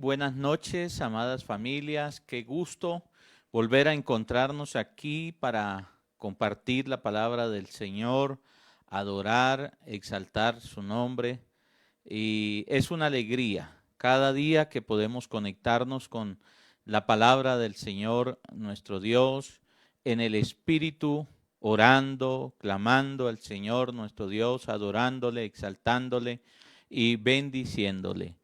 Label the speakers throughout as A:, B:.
A: buenas noches, amadas familias. Qué gusto volver a encontrarnos aquí para compartir la palabra del Señor, adorar, exaltar su nombre. Y es una alegría cada día que podemos conectarnos con la palabra del Señor, nuestro Dios, en el Espíritu, orando, clamando al Señor, nuestro Dios, adorándole, exaltándole y bendiciéndole.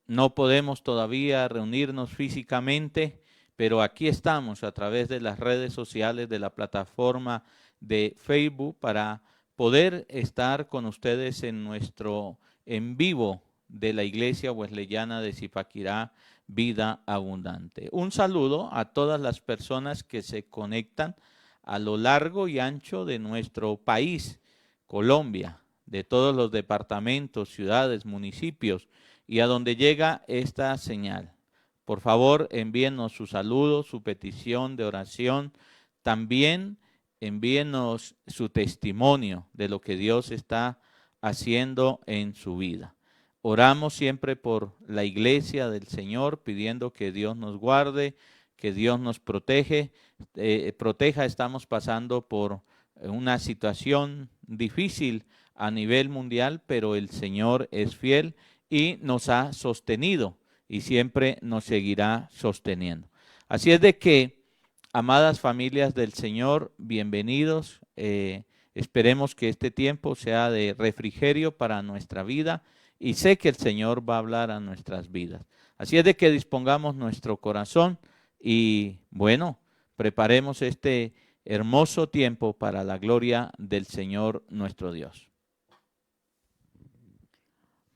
A: No podemos todavía reunirnos físicamente, pero aquí estamos a través de las redes sociales de la plataforma de Facebook para poder estar con ustedes en nuestro en vivo de la Iglesia Wesleyana de Zipaquirá, Vida Abundante. Un saludo a todas las personas que se conectan a lo largo y ancho de nuestro país, Colombia, de todos los departamentos, ciudades, municipios y a donde llega esta señal. Por favor, envíenos su saludo, su petición de oración. También envíenos su testimonio de lo que Dios está haciendo en su vida. Oramos siempre por la iglesia del Señor, pidiendo que Dios nos guarde, que Dios nos proteja. Estamos pasando por una situación difícil a nivel mundial, pero el Señor es fiel y nos ha sostenido y siempre nos seguirá sosteniendo. Así es de que, amadas familias del Señor, bienvenidos. Esperemos que este tiempo sea de refrigerio para nuestra vida y sé que el Señor va a hablar a nuestras vidas. Así es de que dispongamos nuestro corazón y, bueno, preparemos este hermoso tiempo para la gloria del Señor nuestro Dios.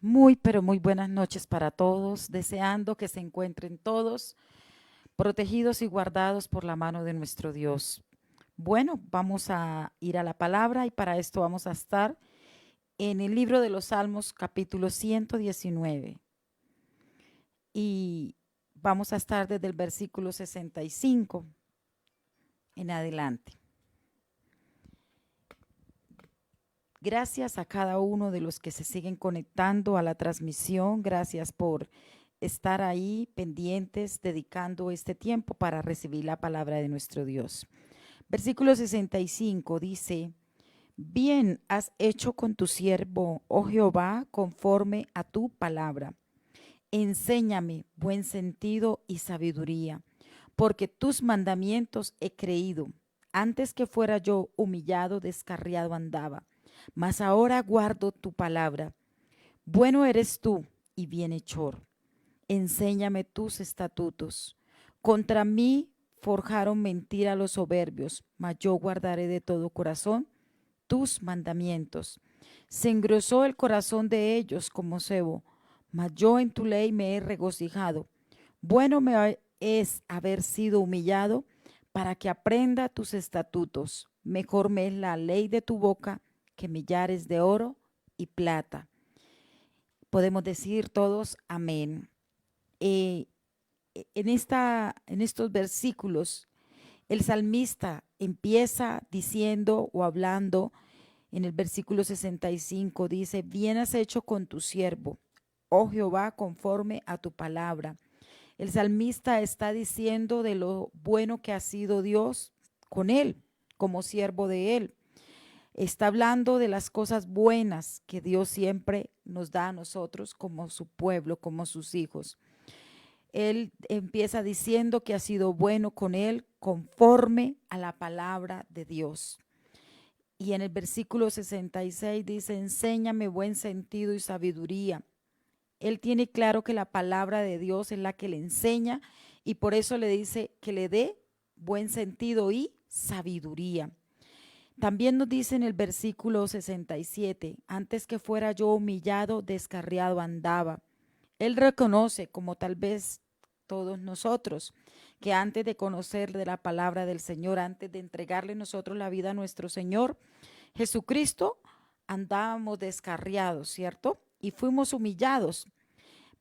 B: Muy, pero muy buenas noches para todos, deseando que se encuentren todos protegidos y guardados por la mano de nuestro Dios. Bueno, vamos a ir a la palabra y para esto vamos a estar en el libro de los Salmos, capítulo 119. Y vamos a estar desde el versículo 65 en adelante. Gracias a cada uno de los que se siguen conectando a la transmisión. Gracias por estar ahí pendientes, dedicando este tiempo para recibir la palabra de nuestro Dios. Versículo 65 dice: Bien has hecho con tu siervo, oh Jehová, conforme a tu palabra. Enséñame buen sentido y sabiduría, porque tus mandamientos he creído. Antes que fuera yo humillado, descarriado andaba, mas ahora guardo tu palabra. Bueno eres tú y bienhechor. Enséñame tus estatutos. Contra mí forjaron mentira los soberbios, mas yo guardaré de todo corazón tus mandamientos. Se engrosó el corazón de ellos como cebo, mas yo en tu ley me he regocijado. Bueno me es haber sido humillado para que aprenda tus estatutos. Mejor me es la ley de tu boca que millares de oro y plata. Podemos decir todos amén. En estos versículos, el salmista empieza diciendo o hablando. En el versículo 65 dice: Bien has hecho con tu siervo, oh Jehová, conforme a tu palabra. El salmista está diciendo de lo bueno que ha sido Dios con él, como siervo de él. Está hablando de las cosas buenas que Dios siempre nos da a nosotros como su pueblo, como sus hijos. Él empieza diciendo que ha sido bueno con él conforme a la palabra de Dios. Y en el versículo 66 dice: enséñame buen sentido y sabiduría. Él tiene claro que la palabra de Dios es la que le enseña y por eso le dice que le dé buen sentido y sabiduría. También nos dice en el versículo 67, antes que fuera yo humillado, descarriado andaba. Él reconoce, como tal vez todos nosotros, que antes de conocer de la palabra del Señor, antes de entregarle nosotros la vida a nuestro Señor Jesucristo, andábamos descarriados, ¿cierto? Y fuimos humillados,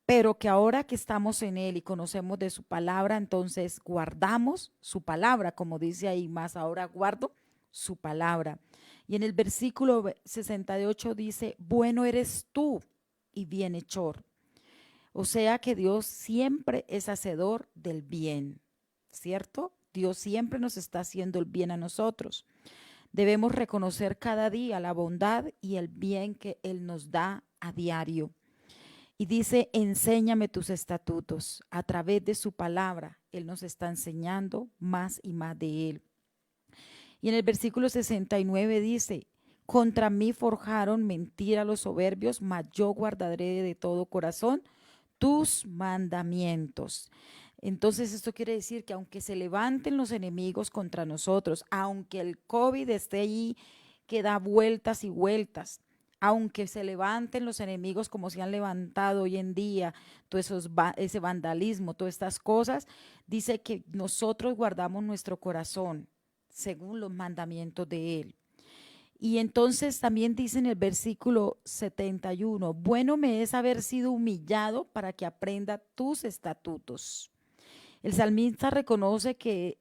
B: pero que ahora que estamos en Él y conocemos de su palabra, entonces guardamos su palabra, como dice ahí, más ahora guardo su palabra. Y en el versículo 68 dice: bueno eres tú y bienhechor. O sea que Dios siempre es hacedor del bien, ¿cierto? Dios siempre nos está haciendo el bien a nosotros. Debemos reconocer cada día la bondad y el bien que Él nos da a diario. Y dice, enséñame tus estatutos. A través de su palabra, Él nos está enseñando más y más de Él. Y en el versículo 69 dice, contra mí forjaron mentira los soberbios, mas yo guardaré de todo corazón tus mandamientos. Entonces esto quiere decir que aunque se levanten los enemigos contra nosotros, aunque el COVID esté ahí que da vueltas y vueltas, aunque se levanten los enemigos como se han levantado hoy en día, todo ese vandalismo, todas estas cosas, dice que nosotros guardamos nuestro corazón según los mandamientos de Él. Y entonces también dice en el versículo 71, bueno me es haber sido humillado para que aprenda tus estatutos. El salmista reconoce que,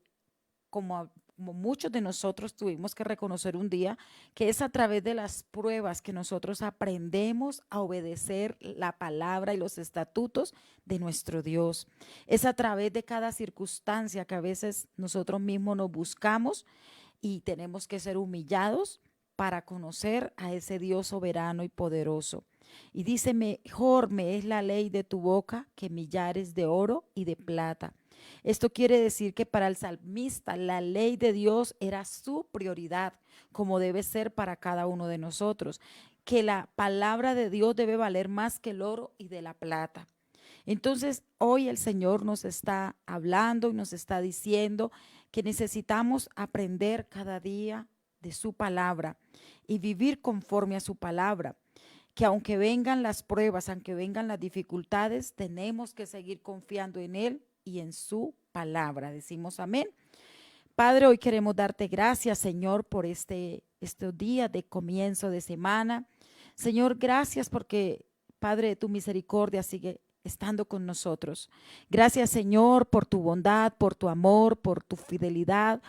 B: como muchos de nosotros tuvimos que reconocer un día, que es a través de las pruebas que nosotros aprendemos a obedecer la palabra y los estatutos de nuestro Dios. Es a través de cada circunstancia que a veces nosotros mismos nos buscamos y tenemos que ser humillados para conocer a ese Dios soberano y poderoso. Y dice, mejor me es la ley de tu boca que millares de oro y de plata. Esto quiere decir que para el salmista la ley de Dios era su prioridad, como debe ser para cada uno de nosotros, que la palabra de Dios debe valer más que el oro y de la plata. Entonces hoy el Señor nos está hablando y nos está diciendo que necesitamos aprender cada día de su palabra y vivir conforme a su palabra, que aunque vengan las pruebas, aunque vengan las dificultades, tenemos que seguir confiando en Él y en su palabra. Decimos amén. Padre, hoy queremos darte gracias, Señor, por estos días de comienzo de semana. Señor, gracias porque, Padre, tu misericordia sigue estando con nosotros. Gracias, Señor, por tu bondad, por tu amor, por tu fidelidad,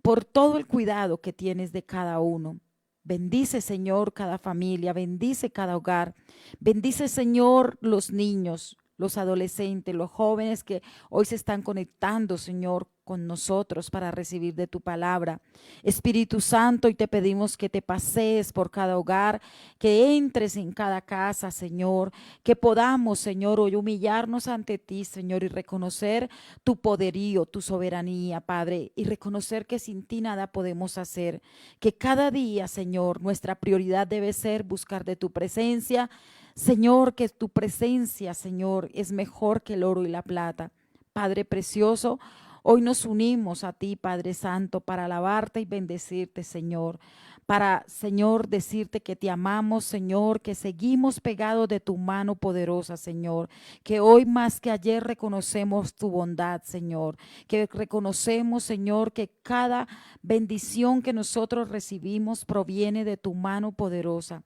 B: por todo el cuidado que tienes de cada uno. Bendice, Señor, cada familia, bendice cada hogar, bendice, Señor, los niños, los adolescentes, los jóvenes que hoy se están conectando, Señor, con nosotros para recibir de tu palabra. Espíritu Santo, y te pedimos que te pasees por cada hogar, que entres en cada casa, Señor, que podamos, Señor, hoy humillarnos ante ti, Señor, y reconocer tu poderío, tu soberanía, Padre, y reconocer que sin ti nada podemos hacer, que cada día, Señor, nuestra prioridad debe ser buscar de tu presencia, Señor, que tu presencia, Señor, es mejor que el oro y la plata. Padre precioso, hoy nos unimos a ti, Padre Santo, para alabarte y bendecirte, Señor. Para, Señor, decirte que te amamos, Señor, que seguimos pegados de tu mano poderosa, Señor. Que hoy más que ayer reconocemos tu bondad, Señor. Que reconocemos, Señor, que cada bendición que nosotros recibimos proviene de tu mano poderosa.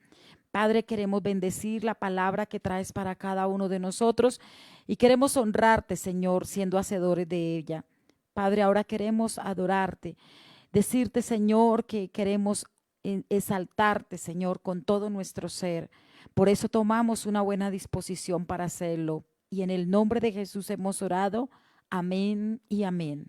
B: Padre, queremos bendecir la palabra que traes para cada uno de nosotros y queremos honrarte, Señor, siendo hacedores de ella. Padre, ahora queremos adorarte, decirte, Señor, que queremos exaltarte, Señor, con todo nuestro ser. Por eso tomamos una buena disposición para hacerlo. Y en el nombre de Jesús hemos orado. Amén y amén.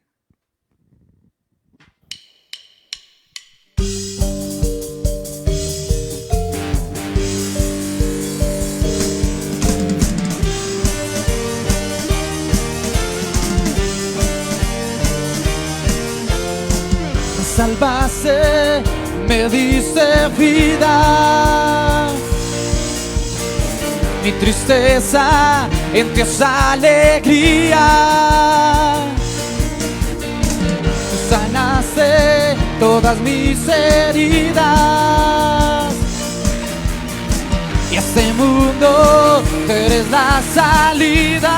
C: Salvaste, me diste vida, mi tristeza en ti es alegría. Tú sanaste todas mis heridas y a este mundo eres la salida.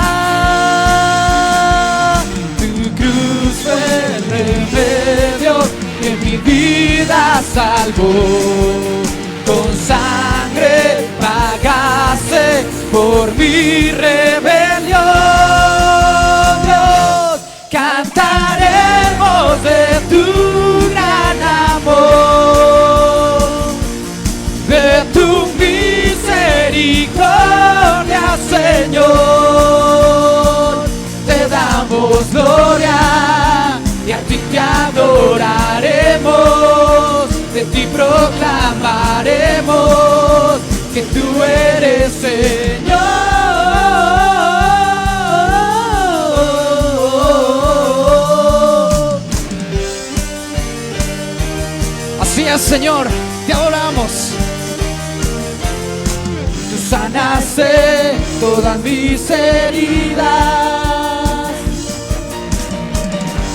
C: Tu cruz fue el remedio que mi vida salvó, con sangre pagaste por mi rebelión. Dios, cantaremos de tu gran amor, de tu misericordia, Señor. damos gloria y a ti te adoraremos, de ti proclamaremos que tú eres Señor. Así es, Señor, te adoramos. Tú sanaste todas mis heridas.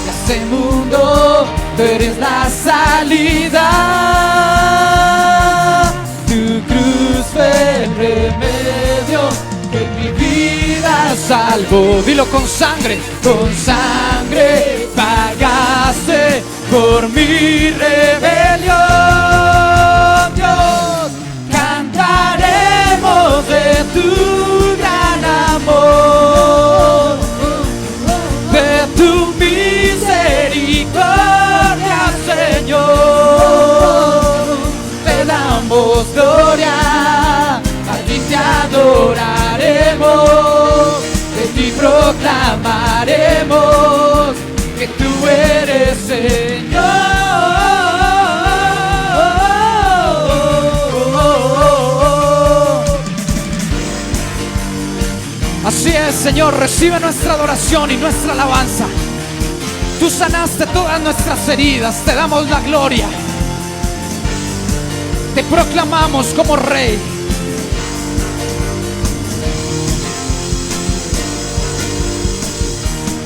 C: De este mundo tú eres la salida. Tu cruz fue el remedio que mi vida salvó. Dilo con sangre pagaste por mi rebelión. Dios, cantaremos de tu gran amor, de tu misericordia, Señor. Te damos gloria, a ti te adoraremos, de ti proclamaremos que tú eres Señor. Así es, Señor, recibe nuestra adoración y nuestra alabanza. Tú sanaste todas nuestras heridas, te damos la gloria. Te proclamamos como Rey.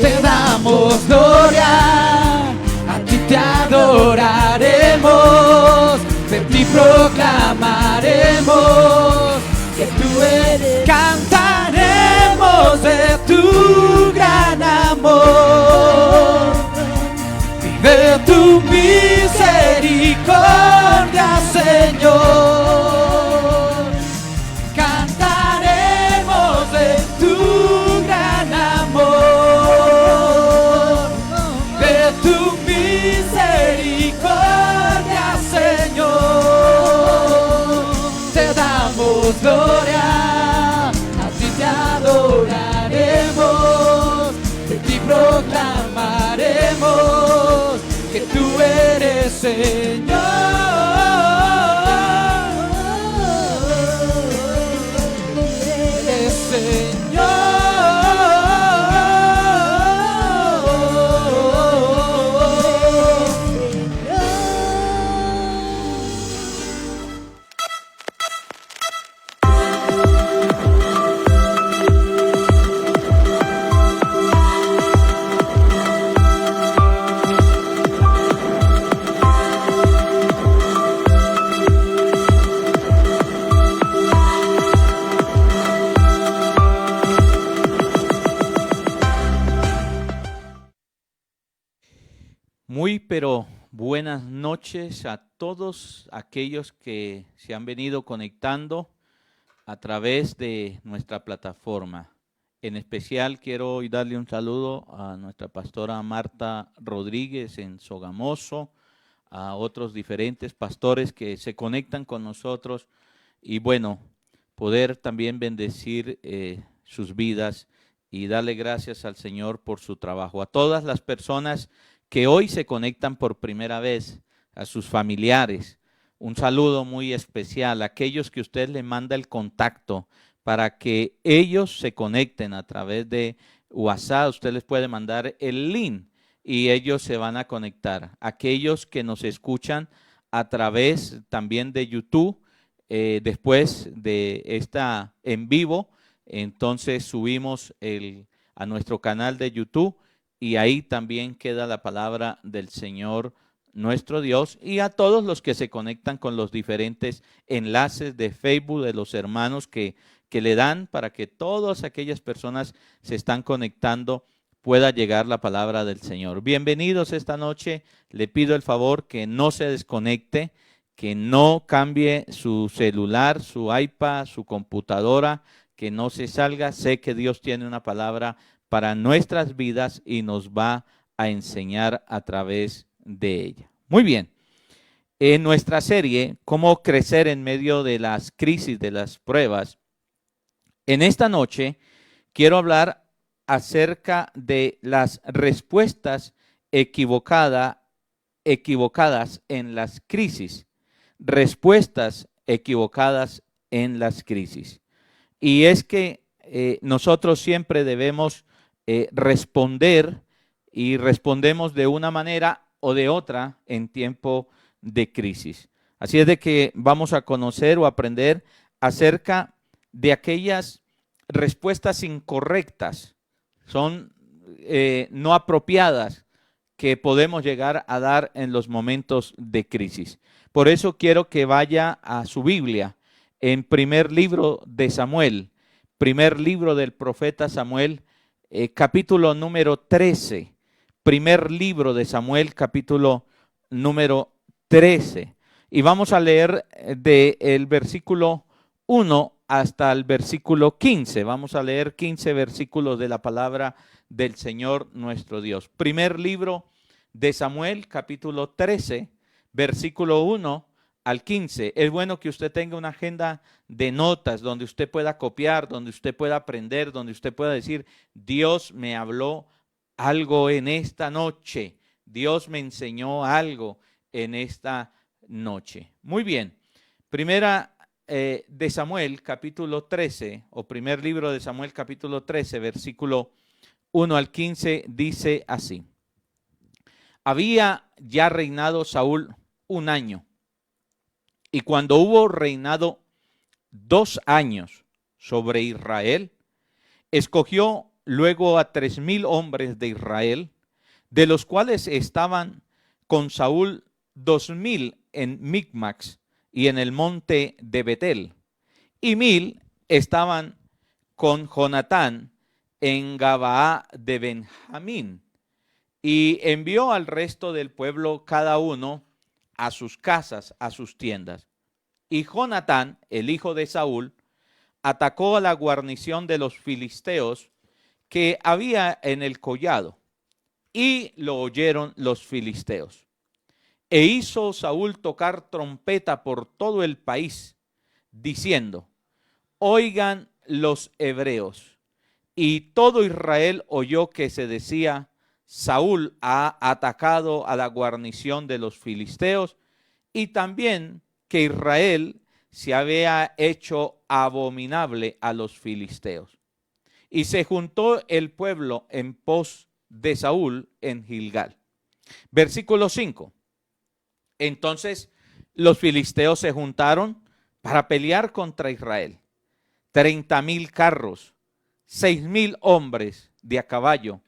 C: Te damos gloria, a ti te adoraremos, de ti proclamaremos que tú eres. Cantaremos de tu gran amor y de tu misericordia, Señor. Cantaremos de tu gran amor, de tu misericordia, Señor. Te damos gloria, a ti te adoraremos, de ti proclamaremos que tú eres Señor. Eres Señor.
A: Muy, pero buenas noches a todos aquellos que se han venido conectando a través de nuestra plataforma. En especial quiero hoy darle un saludo a nuestra pastora Marta Rodríguez en Sogamoso, a otros diferentes pastores que se conectan con nosotros y bueno, poder también bendecir sus vidas y darle gracias al Señor por su trabajo. A todas las personas que hoy se conectan por primera vez, a sus familiares, un saludo muy especial, a aquellos que usted le manda el contacto para que ellos se conecten a través de WhatsApp, usted les puede mandar el link y ellos se van a conectar. Aquellos que nos escuchan a través también de YouTube, después de esta en vivo, entonces subimos a nuestro canal de YouTube y ahí también queda la palabra del Señor nuestro Dios, y a todos los que se conectan con los diferentes enlaces de Facebook de los hermanos que le dan para que todas aquellas personas se están conectando pueda llegar la palabra del Señor. Bienvenidos esta noche, le pido el favor que no se desconecte, que no cambie su celular, su iPad, su computadora, que no se salga. Sé que Dios tiene una palabra para nuestras vidas y nos va a enseñar a través de ella. Muy bien, en nuestra serie, cómo crecer en medio de las crisis, de las pruebas, en esta noche quiero hablar acerca de las respuestas equivocadas en las crisis. Respuestas equivocadas en las crisis. Y es que nosotros siempre debemos responder, y respondemos de una manera o de otra en tiempo de crisis. Así es de que vamos a conocer o aprender acerca de aquellas respuestas incorrectas, son no apropiadas, que podemos llegar a dar en los momentos de crisis. Por eso quiero que vaya a su Biblia en primer libro de Samuel, primer libro del profeta Samuel, capítulo número 13. Primer libro de Samuel, capítulo número 13. Y vamos a leer del versículo 1 hasta el versículo 15. Vamos a leer 15 versículos de la palabra del Señor nuestro Dios. Primer libro de Samuel, capítulo 13, versículo 1 al 15. Es bueno que usted tenga una agenda de notas donde usted pueda copiar, donde usted pueda aprender, donde usted pueda decir: Dios me habló algo en esta noche. Dios me enseñó algo en esta noche. Muy bien. Primera de Samuel, capítulo 13, o primer libro de Samuel, capítulo 13, versículo 1 al 15, dice así. Había ya reinado Saúl 1 año, y cuando hubo reinado 2 años sobre Israel, escogió luego a 3,000 hombres de Israel, de los cuales estaban con Saúl 2,000 en Micmax y en el monte de Betel, y 1,000 estaban con Jonatán en Gabaa de Benjamín. Y envió al resto del pueblo cada uno a sus casas, a sus tiendas. Y Jonatán, el hijo de Saúl, atacó a la guarnición de los filisteos que había en el collado, y lo oyeron los filisteos. E hizo Saúl tocar trompeta por todo el país, diciendo: oigan los hebreos. Y todo Israel oyó que se decía: Saúl ha atacado a la guarnición de los filisteos, y también que Israel se había hecho abominable a los filisteos. Y se juntó el pueblo en pos de Saúl en Gilgal. Versículo 5. Entonces los filisteos se juntaron para pelear contra Israel. 30,000 carros, 6,000 hombres de a caballo,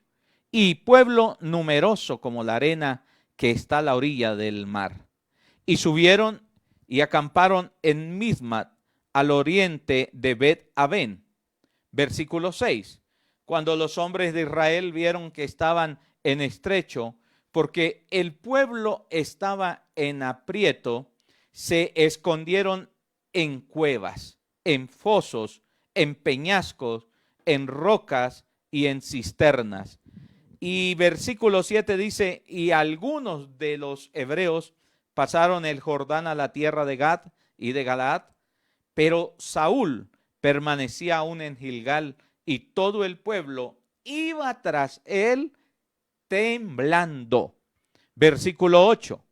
A: y pueblo numeroso como la arena que está a la orilla del mar. Y subieron y acamparon en Mismat, al oriente de Bet-Aven. Versículo 6. Cuando los hombres de Israel vieron que estaban en estrecho, porque el pueblo estaba en aprieto, se escondieron en cuevas, en fosos, en peñascos, en rocas y en cisternas. Y versículo 7 dice: y algunos de los hebreos pasaron el Jordán a la tierra de Gad y de Galaad, pero Saúl permanecía aún en Gilgal, y todo el pueblo iba tras él temblando. Versículo 8.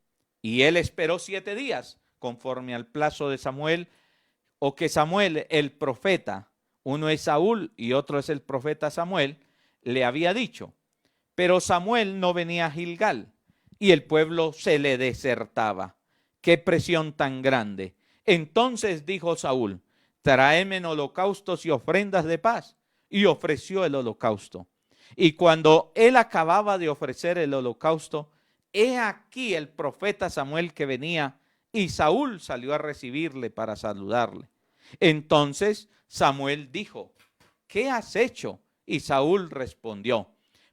A: Y él esperó 7 días, conforme al plazo de Samuel, o que Samuel, el profeta, uno es Saúl y otro es el profeta Samuel, le había dicho. Pero Samuel no venía a Gilgal, y el pueblo se le desertaba. ¡Qué presión tan grande! Entonces dijo Saúl: tráeme holocaustos y ofrendas de paz. Y ofreció el holocausto. Y cuando él acababa de ofrecer el holocausto, he aquí el profeta Samuel que venía, y Saúl salió a recibirle para saludarle. Entonces Samuel dijo: ¿qué has hecho? Y Saúl respondió: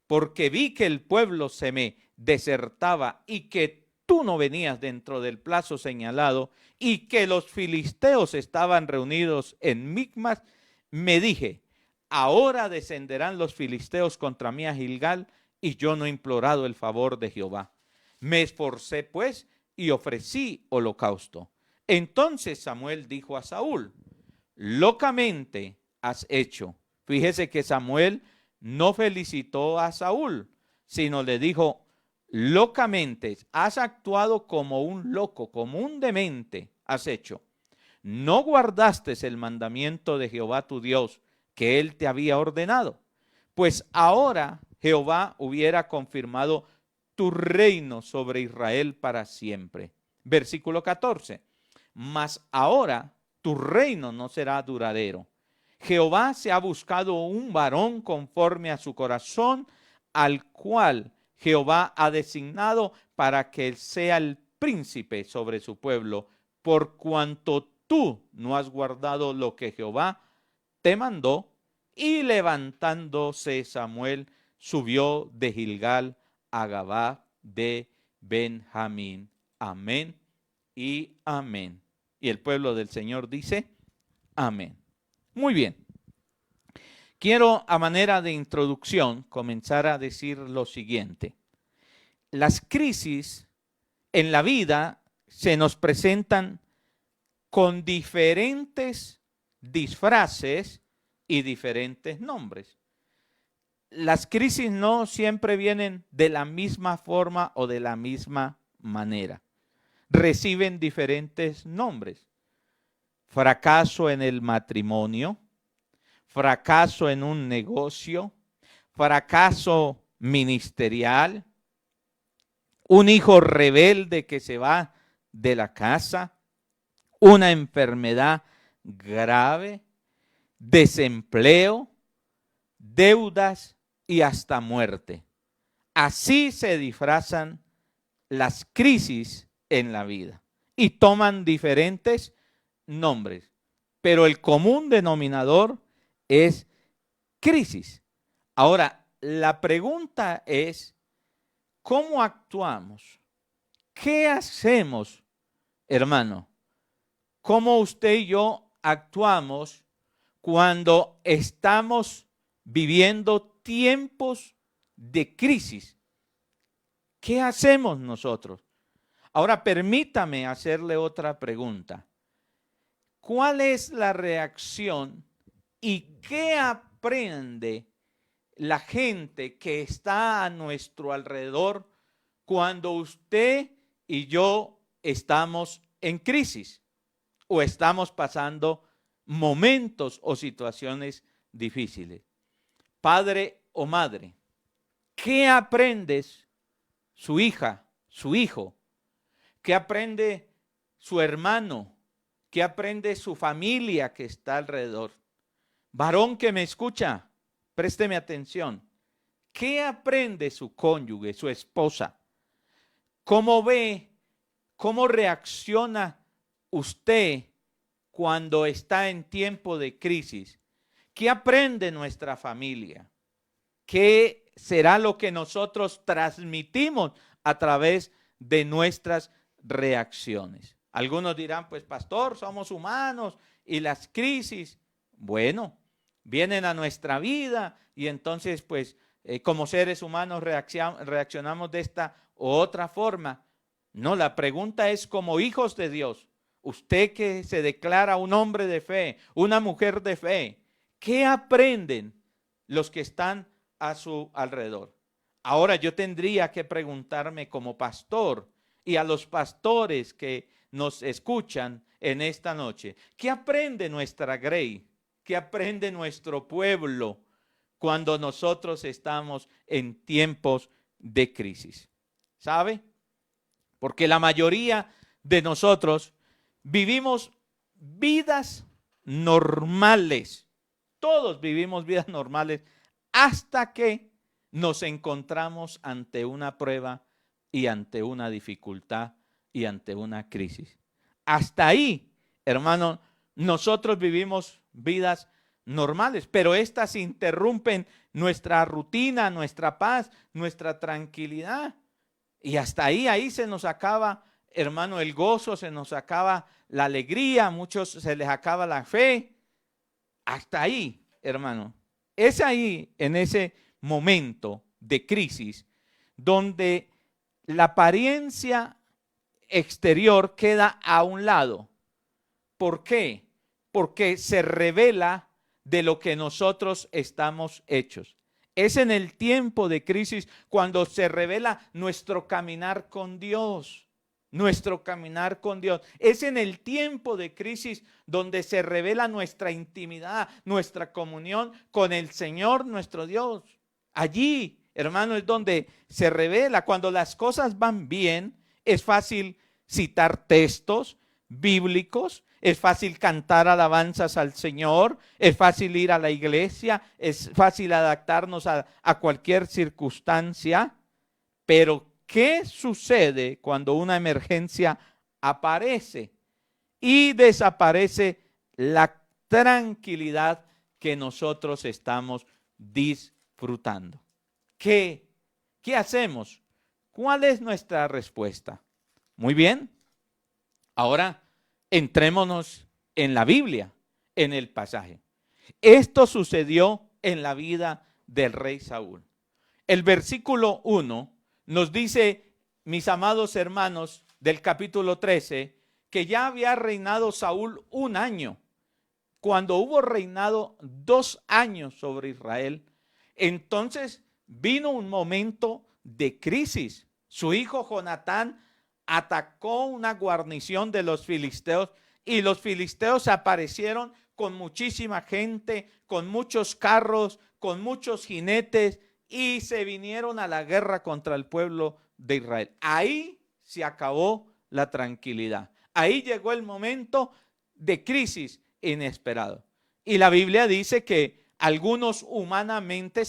A: porque vi que el pueblo se me desertaba, y que tú no venías dentro del plazo señalado, y que los filisteos estaban reunidos en Micmas, me dije: ahora descenderán los filisteos contra mí a Gilgal, y yo no he implorado el favor de Jehová. Me esforcé pues y ofrecí holocausto. Entonces Samuel dijo a Saúl: locamente has hecho. Fíjese que Samuel no felicitó a Saúl, sino le dijo: locamente, has actuado como un loco, como un demente has hecho. No guardaste el mandamiento de Jehová tu Dios, que él te había ordenado. Pues ahora Jehová hubiera confirmado tu reino sobre Israel para siempre. Versículo 14. Mas ahora tu reino no será duradero. Jehová se ha buscado un varón conforme a su corazón, al cual Jehová ha designado para que él sea el príncipe sobre su pueblo, por cuanto tú no has guardado lo que Jehová te mandó. Y levantándose Samuel, subió de Gilgal a Gabá de Benjamín. Amén y amén. Y el pueblo del Señor dice: amén. Muy bien. Quiero, a manera de introducción, comenzar a decir lo siguiente. Las crisis en la vida se nos presentan con diferentes disfraces y diferentes nombres. Las crisis no siempre vienen de la misma forma o de la misma manera. Reciben diferentes nombres. Fracaso en el matrimonio, fracaso en un negocio, fracaso ministerial, un hijo rebelde que se va de la casa, una enfermedad grave, desempleo, deudas y hasta muerte. Así se disfrazan las crisis en la vida y toman diferentes nombres, pero el común denominador es crisis. Ahora, la pregunta es: ¿cómo actuamos? ¿Qué hacemos, hermano? ¿Cómo usted y yo actuamos cuando estamos viviendo tiempos de crisis? ¿Qué hacemos nosotros? Ahora, permítame hacerle otra pregunta. ¿Cuál es la reacción y qué aprende la gente que está a nuestro alrededor cuando usted y yo estamos en crisis o estamos pasando momentos o situaciones difíciles? Padre o madre, ¿qué aprendes su hija, su hijo? ¿Qué aprende su hermano? ¿Qué aprende su familia que está alrededor? Varón que me escucha, présteme atención. ¿Qué aprende su cónyuge, su esposa? ¿Cómo ve, cómo reacciona usted cuando está en tiempo de crisis? ¿Qué aprende nuestra familia? ¿Qué será lo que nosotros transmitimos a través de nuestras reacciones? Algunos dirán: pues pastor, somos humanos y las crisis, bueno, vienen a nuestra vida y entonces pues como seres humanos reaccionamos de esta u otra forma. No, la pregunta es: como hijos de Dios, usted que se declara un hombre de fe, una mujer de fe, ¿qué aprenden los que están a su alrededor? Ahora yo tendría que preguntarme como pastor y a los pastores que nos escuchan en esta noche: ¿qué aprende nuestra grey? ¿Qué aprende nuestro pueblo cuando nosotros estamos en tiempos de crisis? ¿Sabe? Porque la mayoría de nosotros vivimos vidas normales. Todos vivimos vidas normales hasta que nos encontramos ante una prueba y ante una dificultad y ante una crisis. Hasta ahí, hermano, nosotros vivimos vidas normales, pero estas interrumpen nuestra rutina, nuestra paz, nuestra tranquilidad. Y hasta ahí se nos acaba, hermano, el gozo, se nos acaba la alegría, a muchos se les acaba la fe. Hasta ahí, hermano. Es ahí, en ese momento de crisis, donde la apariencia exterior queda a un lado. ¿Por qué? Porque se revela de lo que nosotros estamos hechos. Es en el tiempo de crisis cuando se revela nuestro caminar con Dios. Nuestro caminar con Dios. Es en el tiempo de crisis donde se revela nuestra intimidad, nuestra comunión con el Señor nuestro Dios. Allí, hermano, es donde se revela. Cuando las cosas van bien, es fácil citar textos bíblicos, es fácil cantar alabanzas al Señor, es fácil ir a la iglesia, es fácil adaptarnos a cualquier circunstancia. Pero ¿qué sucede cuando una emergencia aparece y desaparece la tranquilidad que nosotros estamos disfrutando? ¿Qué hacemos? ¿Cuál es nuestra respuesta? Muy bien, ahora entrémonos en la Biblia, en el pasaje. Esto sucedió en la vida del rey Saúl. El versículo 1 nos dice, mis amados hermanos, del capítulo 13, que ya había reinado Saúl 1 año. Cuando hubo reinado 2 años sobre Israel, entonces vino un momento de crisis. Su hijo Jonatán atacó una guarnición de los filisteos y los filisteos aparecieron con muchísima gente, con muchos carros, con muchos jinetes y se vinieron a la guerra contra el pueblo de Israel. Ahí se acabó la tranquilidad. Ahí llegó el momento de crisis inesperado. Y la Biblia dice que algunos humanamente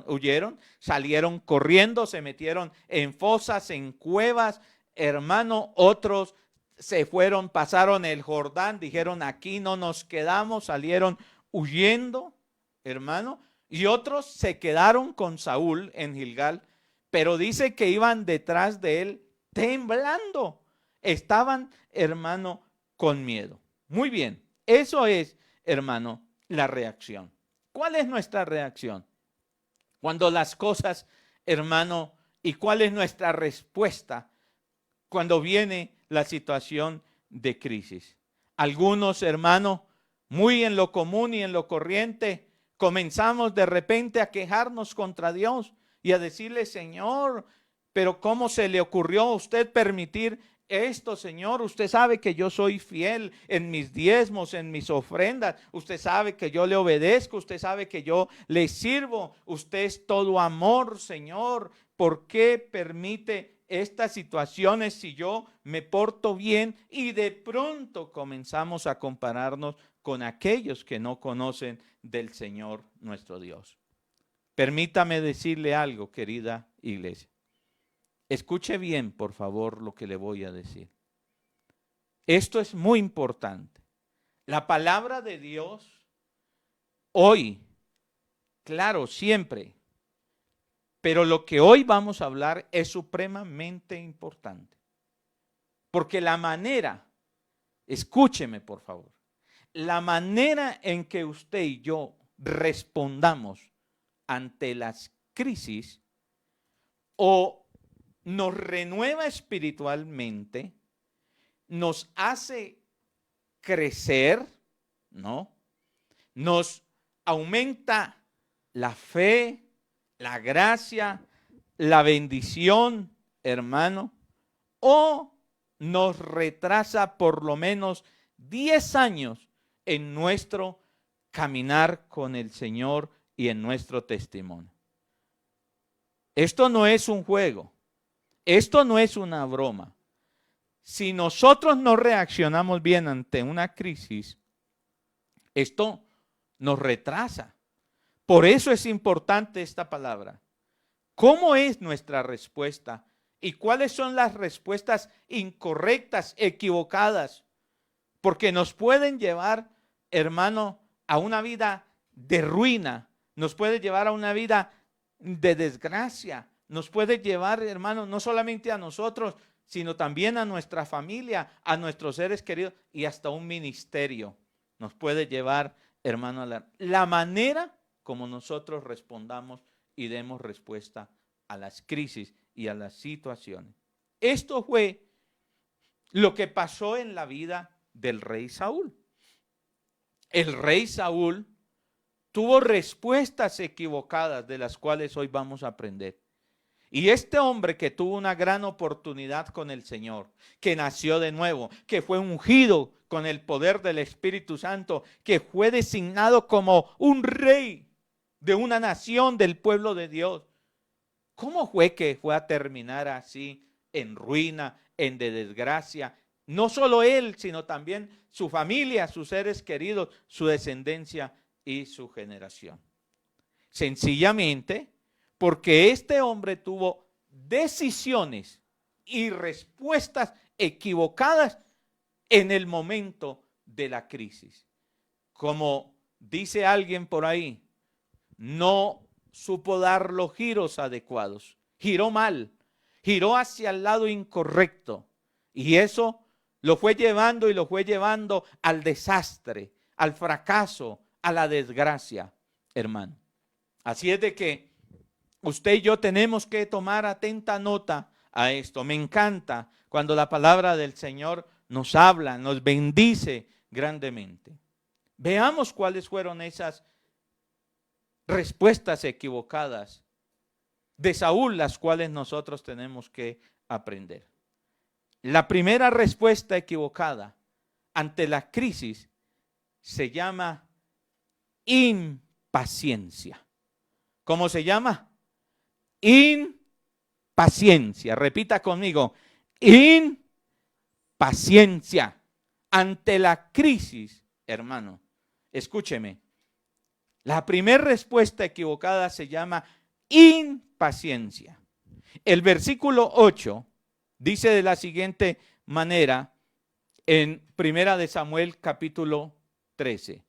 A: huyeron, salieron corriendo, se metieron en fosas, en cuevas, hermano. Otros se fueron, pasaron el Jordán, dijeron aquí no nos quedamos, salieron huyendo, hermano. Y otros se quedaron con Saúl en Gilgal, pero dice que iban detrás de él temblando. Estaban, hermano, con miedo. Muy bien, eso es, hermano, la reacción. ¿Cuál es nuestra reacción? Cuando las cosas, hermano, y cuál es nuestra respuesta cuando viene la situación de crisis. Algunos, hermano, muy en lo común y en lo corriente, comenzamos de repente a quejarnos contra Dios y a decirle, Señor, pero ¿cómo se le ocurrió a usted permitir esto, Señor? Usted sabe que yo soy fiel en mis diezmos, en mis ofrendas. Usted sabe que yo le obedezco. Usted sabe que yo le sirvo. Usted es todo amor, Señor. ¿Por qué permite estas situaciones si yo me porto bien? Y de pronto comenzamos a compararnos con aquellos que no conocen del Señor nuestro Dios. Permítame decirle algo, querida iglesia. Escuche bien, por favor, lo que le voy a decir. Esto es muy importante. La palabra de Dios hoy, claro, siempre, pero lo que hoy vamos a hablar es supremamente importante. Porque la manera, escúcheme por favor, la manera en que usted y yo respondamos ante las crisis o nos renueva espiritualmente, nos hace crecer, ¿no? Nos aumenta la fe, la gracia, la bendición, hermano, o nos retrasa por lo menos 10 años en nuestro caminar con el Señor y en nuestro testimonio. Esto no es un juego. Esto no es una broma. Si nosotros no reaccionamos bien ante una crisis, esto nos retrasa. Por eso es importante esta palabra. ¿Cómo es nuestra respuesta? ¿Y cuáles son las respuestas incorrectas, equivocadas? Porque nos pueden llevar, hermano, a una vida de ruina. Nos puede llevar a una vida de desgracia. Nos puede llevar, hermano, no solamente a nosotros, sino también a nuestra familia, a nuestros seres queridos y hasta un ministerio. Nos puede llevar, hermano, a la manera como nosotros respondamos y demos respuesta a las crisis y a las situaciones. Esto fue lo que pasó en la vida del rey Saúl. El rey Saúl tuvo respuestas equivocadas de las cuales hoy vamos a aprender. Y este hombre que tuvo una gran oportunidad con el Señor, que nació de nuevo, que fue ungido con el poder del Espíritu Santo, que fue designado como un rey de una nación del pueblo de Dios. ¿Cómo fue que fue a terminar así en ruina, en desgracia? No solo él, sino también su familia, sus seres queridos, su descendencia y su generación. Sencillamente porque este hombre tuvo decisiones y respuestas equivocadas en el momento de la crisis. Como dice alguien por ahí, no supo dar los giros adecuados, giró mal, giró hacia el lado incorrecto, y eso lo fue llevando al desastre, al fracaso, a la desgracia, hermano. Así es de que usted y yo tenemos que tomar atenta nota a esto. Me encanta cuando la palabra del Señor nos habla, nos bendice grandemente. Veamos cuáles fueron esas respuestas equivocadas de Saúl, las cuales nosotros tenemos que aprender. La primera respuesta equivocada ante la crisis se llama impaciencia. ¿Cómo se llama? Impaciencia. Repita conmigo. Impaciencia. Ante la crisis, hermano, escúcheme. La primera respuesta equivocada se llama impaciencia. El versículo 8 dice de la siguiente manera en 1 Samuel capítulo 13.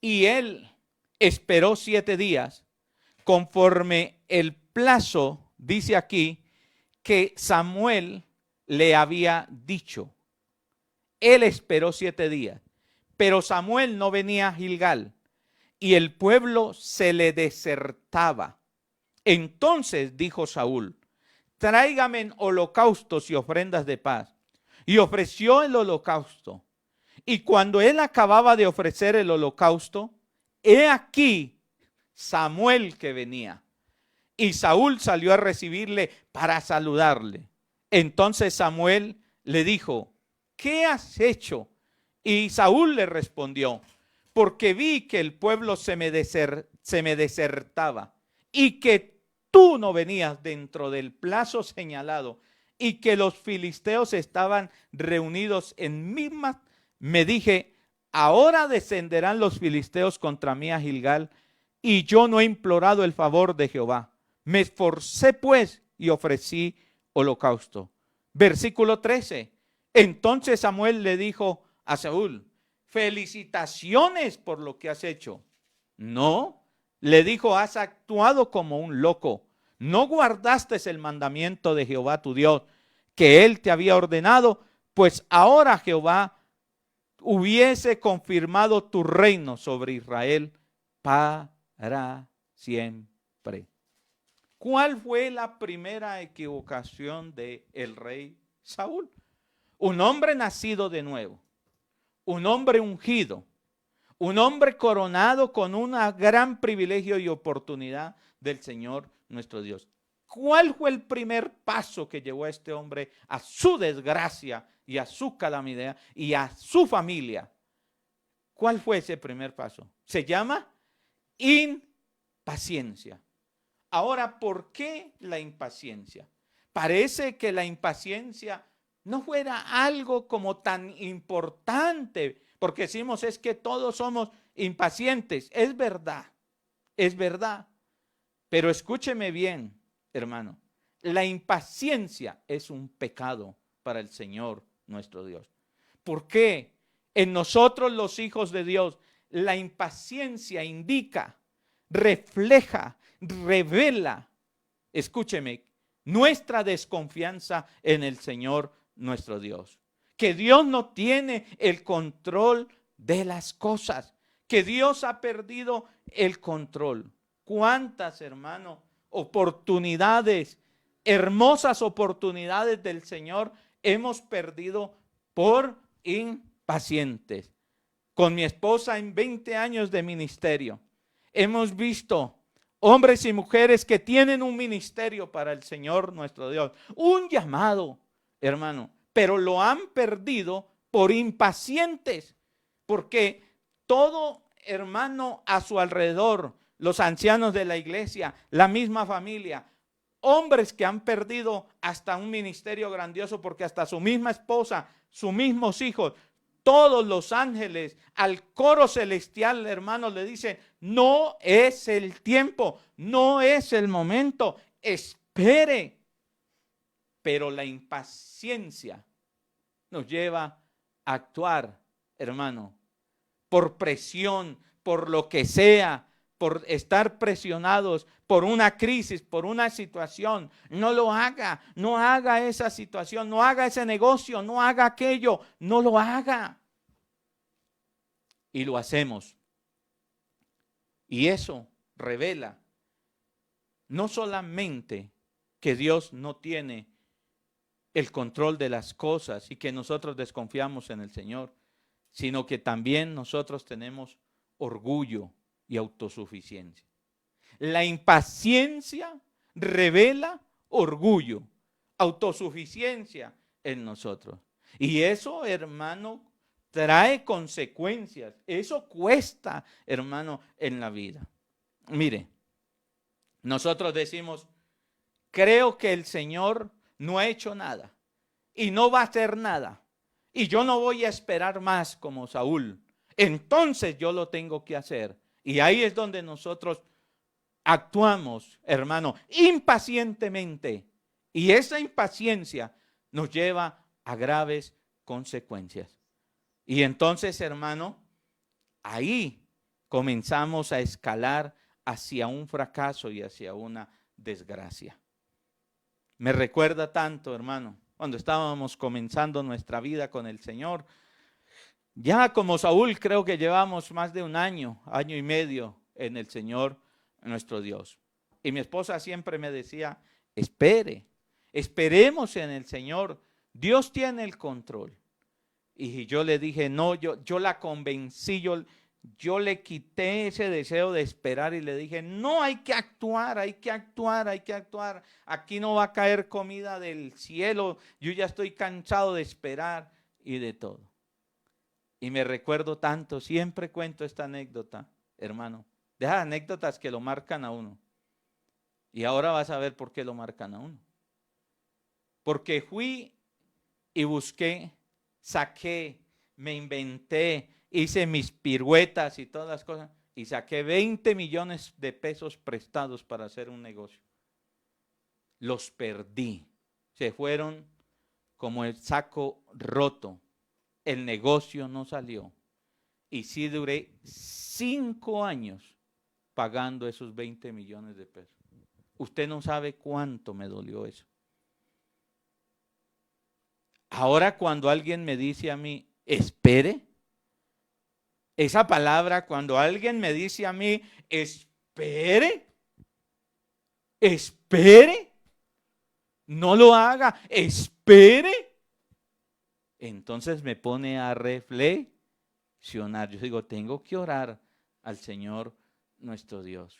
A: Y él esperó 7 días conforme el plazo, dice aquí, que Samuel le había dicho. Él esperó 7 días, pero Samuel no venía a Gilgal y el pueblo se le desertaba. Entonces dijo Saúl: tráigame holocaustos y ofrendas de paz. Y ofreció el holocausto. Y cuando él acababa de ofrecer el holocausto, he aquí Samuel que venía. Y Saúl salió a recibirle para saludarle. Entonces Samuel le dijo: ¿qué has hecho? Y Saúl le respondió: porque vi que el pueblo se me desertaba y que tú no venías dentro del plazo señalado y que los filisteos estaban reunidos en Misma. Me dije: ahora descenderán los filisteos contra mí a Gilgal, y yo no he implorado el favor de Jehová. Me esforcé pues y ofrecí holocausto. Versículo 13. Entonces Samuel le dijo a Saúl: felicitaciones por lo que has hecho. No, le dijo, has actuado como un loco. No guardaste el mandamiento de Jehová tu Dios, que él te había ordenado, pues ahora Jehová hubiese confirmado tu reino sobre Israel para siempre. ¿Cuál fue la primera equivocación del rey Saúl? Un hombre nacido de nuevo, un hombre ungido, un hombre coronado con un gran privilegio y oportunidad del Señor nuestro Dios. ¿Cuál fue el primer paso que llevó a este hombre a su desgracia y a su calamidad y a su familia? ¿Cuál fue ese primer paso? Se llama impaciencia. Ahora, ¿por qué la impaciencia? Parece que la impaciencia no fuera algo como tan importante, porque decimos es que todos somos impacientes. Es verdad, pero escúcheme bien, hermano. La impaciencia es un pecado para el Señor nuestro Dios. ¿Por qué? En nosotros los hijos de Dios, la impaciencia indica, refleja, revela, escúcheme, nuestra desconfianza en el Señor nuestro Dios. Que Dios no tiene el control de las cosas, que Dios ha perdido el control. ¿Cuántas, hermano, oportunidades, hermosas oportunidades del Señor hemos perdido por impacientes? Con mi esposa en 20 años de ministerio, hemos visto hombres y mujeres que tienen un ministerio para el Señor nuestro Dios, un llamado, hermano, pero lo han perdido por impacientes, porque todo hermano a su alrededor, los ancianos de la iglesia, la misma familia, hombres que han perdido hasta un ministerio grandioso porque hasta su misma esposa, sus mismos hijos, todos los ángeles, al coro celestial, hermanos, le dicen, no es el tiempo, no es el momento, espere. Pero la impaciencia nos lleva a actuar, hermano, por presión, por lo que sea, por estar presionados, por una crisis, por una situación. No lo haga, no haga esa situación, no haga ese negocio, no haga aquello, no lo haga. Y lo hacemos. Y eso revela no solamente que Dios no tiene el control de las cosas y que nosotros desconfiamos en el Señor, sino que también nosotros tenemos orgullo y autosuficiencia. La impaciencia revela orgullo, autosuficiencia en nosotros. Y eso, hermano, trae consecuencias. Eso cuesta, hermano, en la vida. Mire, nosotros decimos, creo que el Señor no ha hecho nada y no va a hacer nada. Y yo no voy a esperar más como Saúl. Entonces yo lo tengo que hacer. Y ahí es donde nosotros actuamos, hermano, impacientemente. Y esa impaciencia nos lleva a graves consecuencias. Y entonces, hermano, ahí comenzamos a escalar hacia un fracaso y hacia una desgracia. Me recuerda tanto, hermano, cuando estábamos comenzando nuestra vida con el Señor. Ya como Saúl creo que llevamos más de un año, año y medio en el Señor nuestro Dios. Y mi esposa siempre me decía, esperemos en el Señor, Dios tiene el control. Y yo le dije, no, yo la convencí, yo le quité ese deseo de esperar y le dije, no, hay que actuar, hay que actuar, hay que actuar. Aquí no va a caer comida del cielo, yo ya estoy cansado de esperar y de todo. Y me recuerdo tanto, siempre cuento esta anécdota, hermano, de esas anécdotas que lo marcan a uno. Y ahora vas a ver por qué lo marcan a uno. Porque fui y busqué, saqué, me inventé, hice mis piruetas y todas las cosas y saqué 20 millones de pesos prestados para hacer un negocio. Los perdí, se fueron como el saco roto, el negocio no salió y sí duré 5 años pagando esos 20 millones de pesos. Usted no sabe cuánto me dolió eso. Ahora cuando alguien me dice a mí, espere, esa palabra cuando alguien me dice a mí, espere, no lo haga, espere, entonces me pone a reflexionar. Yo digo, tengo que orar al Señor nuestro Dios.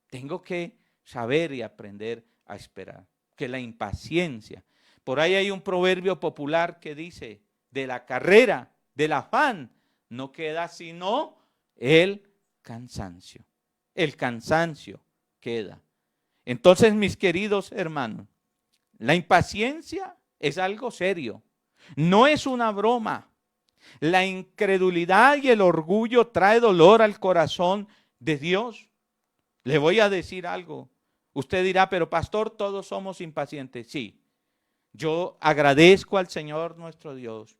A: Tengo que saber y aprender a esperar. Que la impaciencia. Por ahí hay un proverbio popular que dice, de la carrera, del afán, no queda sino el cansancio. El cansancio queda. Entonces, mis queridos hermanos, la impaciencia es algo serio. No es una broma. La incredulidad y el orgullo trae dolor al corazón de Dios. Le voy a decir algo. Usted dirá, pero pastor, todos somos impacientes. Sí. Yo agradezco al Señor nuestro Dios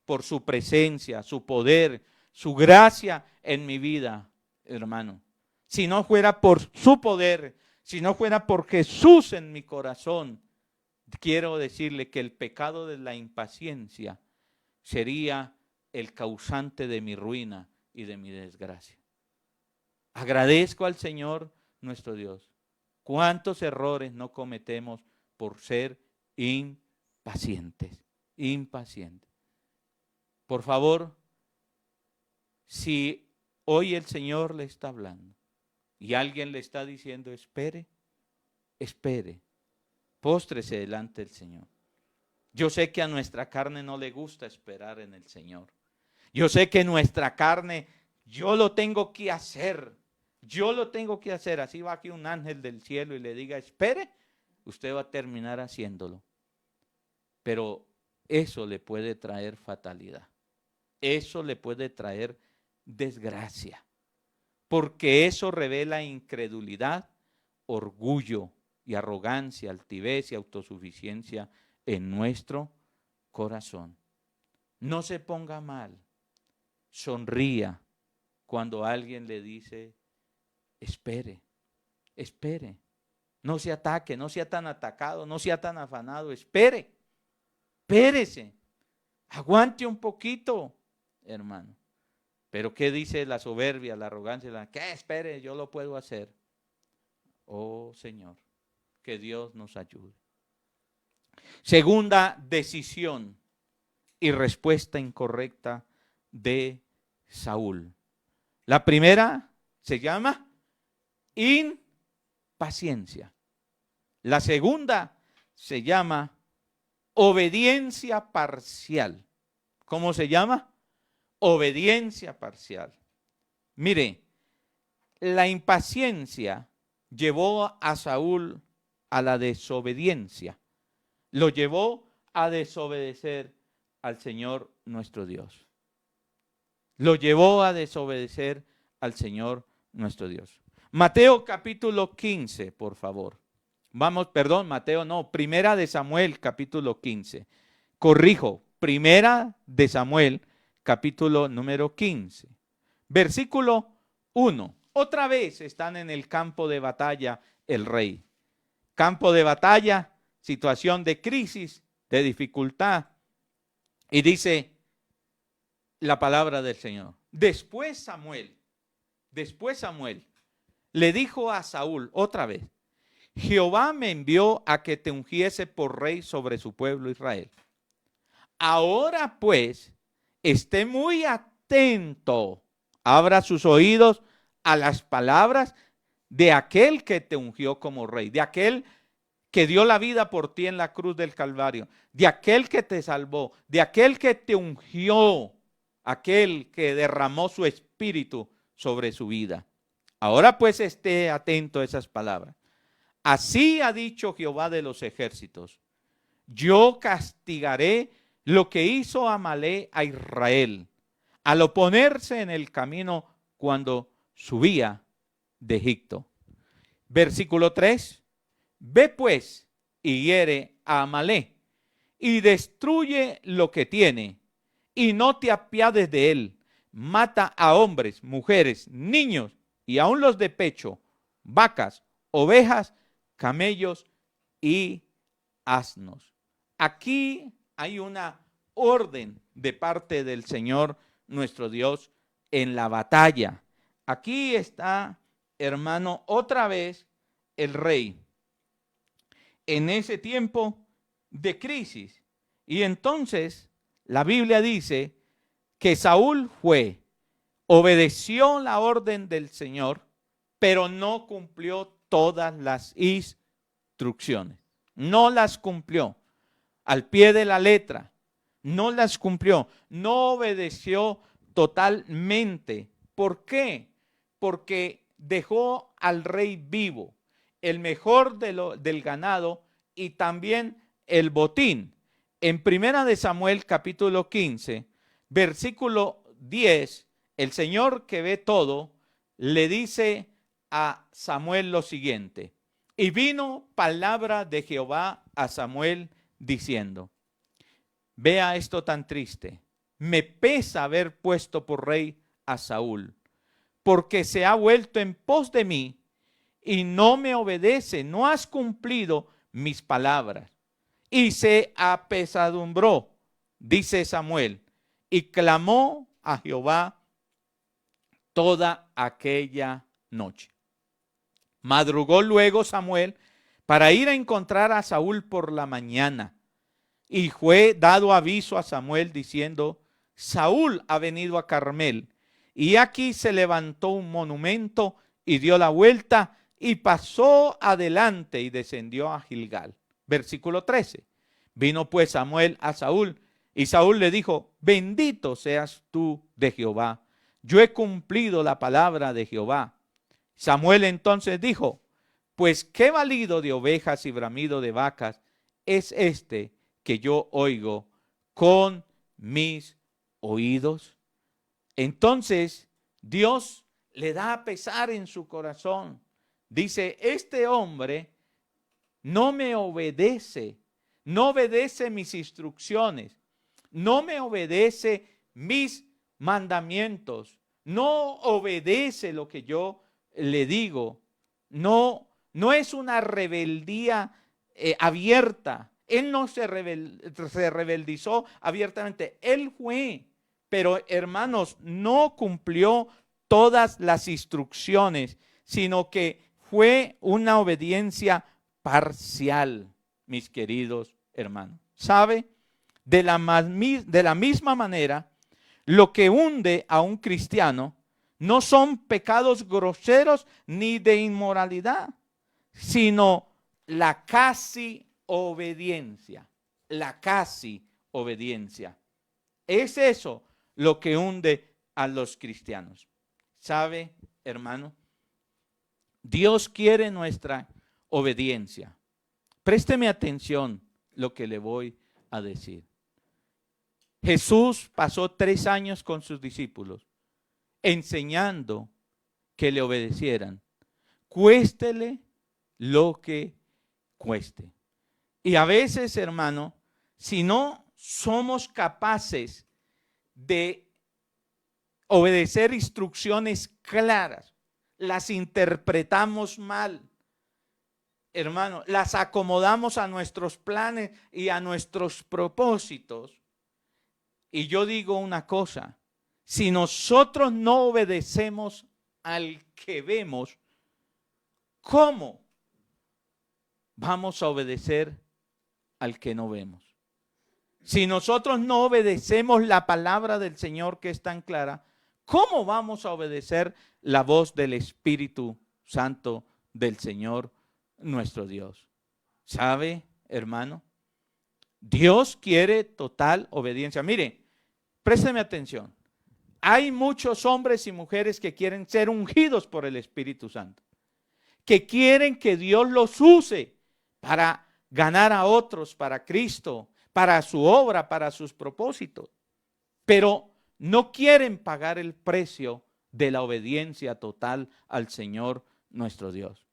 A: por su presencia, su poder, su gracia en mi vida, hermano. Si no fuera por su poder, si no fuera por Jesús en mi corazón, quiero decirle que el pecado de la impaciencia sería el causante de mi ruina y de mi desgracia. Agradezco al Señor nuestro Dios. ¿Cuántos errores no cometemos por ser impacientes? Impacientes. Por favor, Si hoy el Señor le está hablando y alguien le está diciendo, espere, espere, póstrese delante del Señor. Yo sé que a nuestra carne no le gusta esperar en el Señor. Yo sé que nuestra carne, yo lo tengo que hacer. Yo lo tengo que hacer. Así va aquí un ángel del cielo y le diga, espere, usted va a terminar haciéndolo. Pero eso le puede traer fatalidad. Eso le puede traer desgracia. Porque eso revela incredulidad, orgullo y arrogancia, altivez y autosuficiencia en nuestro corazón. No se ponga mal. Sonría cuando alguien le dice, espere, espere. No se ataque, no sea tan atacado, no sea tan afanado. Espere, espérese. Aguante un poquito, hermano. Pero ¿qué dice la soberbia, la arrogancia? ¿Qué? Espere, yo lo puedo hacer. Oh Señor, que Dios nos ayude. Segunda decisión y respuesta incorrecta de Saúl. La primera se llama impaciencia. La segunda se llama obediencia parcial. ¿Cómo se llama? Obediencia parcial. Mire, la impaciencia llevó a Saúl a la desobediencia. Lo llevó a desobedecer al Señor nuestro Dios. Lo llevó a desobedecer al Señor nuestro Dios. Mateo capítulo 15, por favor. Vamos, perdón, Mateo no, Primera de Samuel capítulo 15. Corrijo, Primera de Samuel capítulo número 15. Versículo 1. Otra vez están en el campo de batalla el rey. Campo de batalla, situación de crisis, de dificultad. Y dice la palabra del Señor. Después Samuel le dijo a Saúl otra vez, Jehová me envió a que te ungiese por rey sobre su pueblo Israel. Ahora pues, esté muy atento, abra sus oídos a las palabras de aquel que te ungió como rey, de aquel que dio la vida por ti en la cruz del Calvario, de aquel que te salvó, de aquel que te ungió, aquel que derramó su espíritu sobre su vida. Ahora pues esté atento a esas palabras. Así ha dicho Jehová de los ejércitos, yo castigaré lo que hizo Amalek a Israel, al oponerse en el camino cuando subía de Egipto. Versículo 3. Ve pues y hiere a Amalek y destruye lo que tiene y no te apiades de él. Mata a hombres, mujeres, niños y aun los de pecho, vacas, ovejas, camellos y asnos. Aquí hay una orden de parte del Señor nuestro Dios en la batalla. Aquí está, hermano, otra vez el rey en ese tiempo de crisis. Y entonces la Biblia dice que Saúl obedeció la orden del Señor, pero no cumplió todas las instrucciones. No las cumplió al pie de la letra. No las cumplió. No obedeció totalmente. ¿Por qué? Porque dejó al rey vivo, el mejor del ganado y también el botín. En Primera de Samuel capítulo 15, versículo 10, el Señor que ve todo le dice a Samuel lo siguiente: y vino palabra de Jehová a Samuel diciendo, vea esto tan triste, me pesa haber puesto por rey a Saúl, porque se ha vuelto en pos de mí y no me obedece, no has cumplido mis palabras. Y se apesadumbró, dice Samuel, y clamó a Jehová toda aquella noche. Madrugó luego Samuel para ir a encontrar a Saúl por la mañana. Y fue dado aviso a Samuel diciendo, Saúl ha venido a Carmel. y aquí se levantó un monumento y dio la vuelta y pasó adelante y descendió a Gilgal. Versículo 13. Vino pues Samuel a Saúl y Saúl le dijo: bendito seas tú de Jehová, yo he cumplido la palabra de Jehová. Samuel entonces dijo: pues qué balido de ovejas y bramido de vacas es este que yo oigo con mis oídos. Entonces Dios le da pesar en su corazón. Dice: este hombre no me obedece, no obedece mis instrucciones, no me obedece mis mandamientos, no obedece lo que yo le digo, no es una rebeldía abierta. Él no se rebeldizó abiertamente, él fue, pero hermanos, no cumplió todas las instrucciones, sino que fue una obediencia parcial, mis queridos hermanos. ¿Sabe? De la misma manera, lo que hunde a un cristiano no son pecados groseros ni de inmoralidad, sino la casi obediencia. La casi obediencia. Es eso lo que hunde a los cristianos. ¿Sabe, hermano? Dios quiere nuestra obediencia. Présteme atención lo que le voy a decir. Jesús pasó 3 años con sus discípulos enseñando que le obedecieran, cuéstele lo que cueste. Y a veces, hermano, si no somos capaces de obedecer instrucciones claras, las interpretamos mal, hermano, las acomodamos a nuestros planes y a nuestros propósitos. Y yo digo una cosa: si nosotros no obedecemos al que vemos, ¿cómo vamos a obedecer al que no vemos? Si nosotros no obedecemos la palabra del Señor, que es tan clara, ¿cómo vamos a obedecer la voz del Espíritu Santo del Señor nuestro Dios? ¿Sabe, hermano? Dios quiere total obediencia. Mire, présteme atención. Hay muchos hombres y mujeres que quieren ser ungidos por el Espíritu Santo, que quieren que Dios los use para ganar a otros para Cristo, para su obra, para sus propósitos, pero no quieren pagar el precio de la obediencia total al Señor nuestro Dios.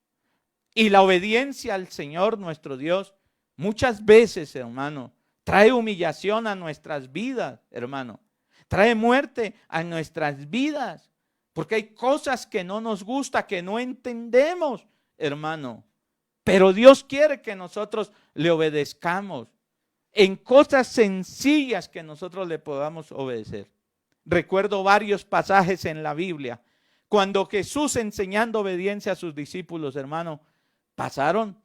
A: Y la obediencia al Señor nuestro Dios muchas veces, hermano, trae humillación a nuestras vidas, hermano. Trae muerte a nuestras vidas, porque hay cosas que no nos gusta, que no entendemos, hermano. Pero Dios quiere que nosotros le obedezcamos en cosas sencillas, que nosotros le podamos obedecer. Recuerdo varios pasajes en la Biblia, cuando Jesús, enseñando obediencia a sus discípulos, hermano, pasaron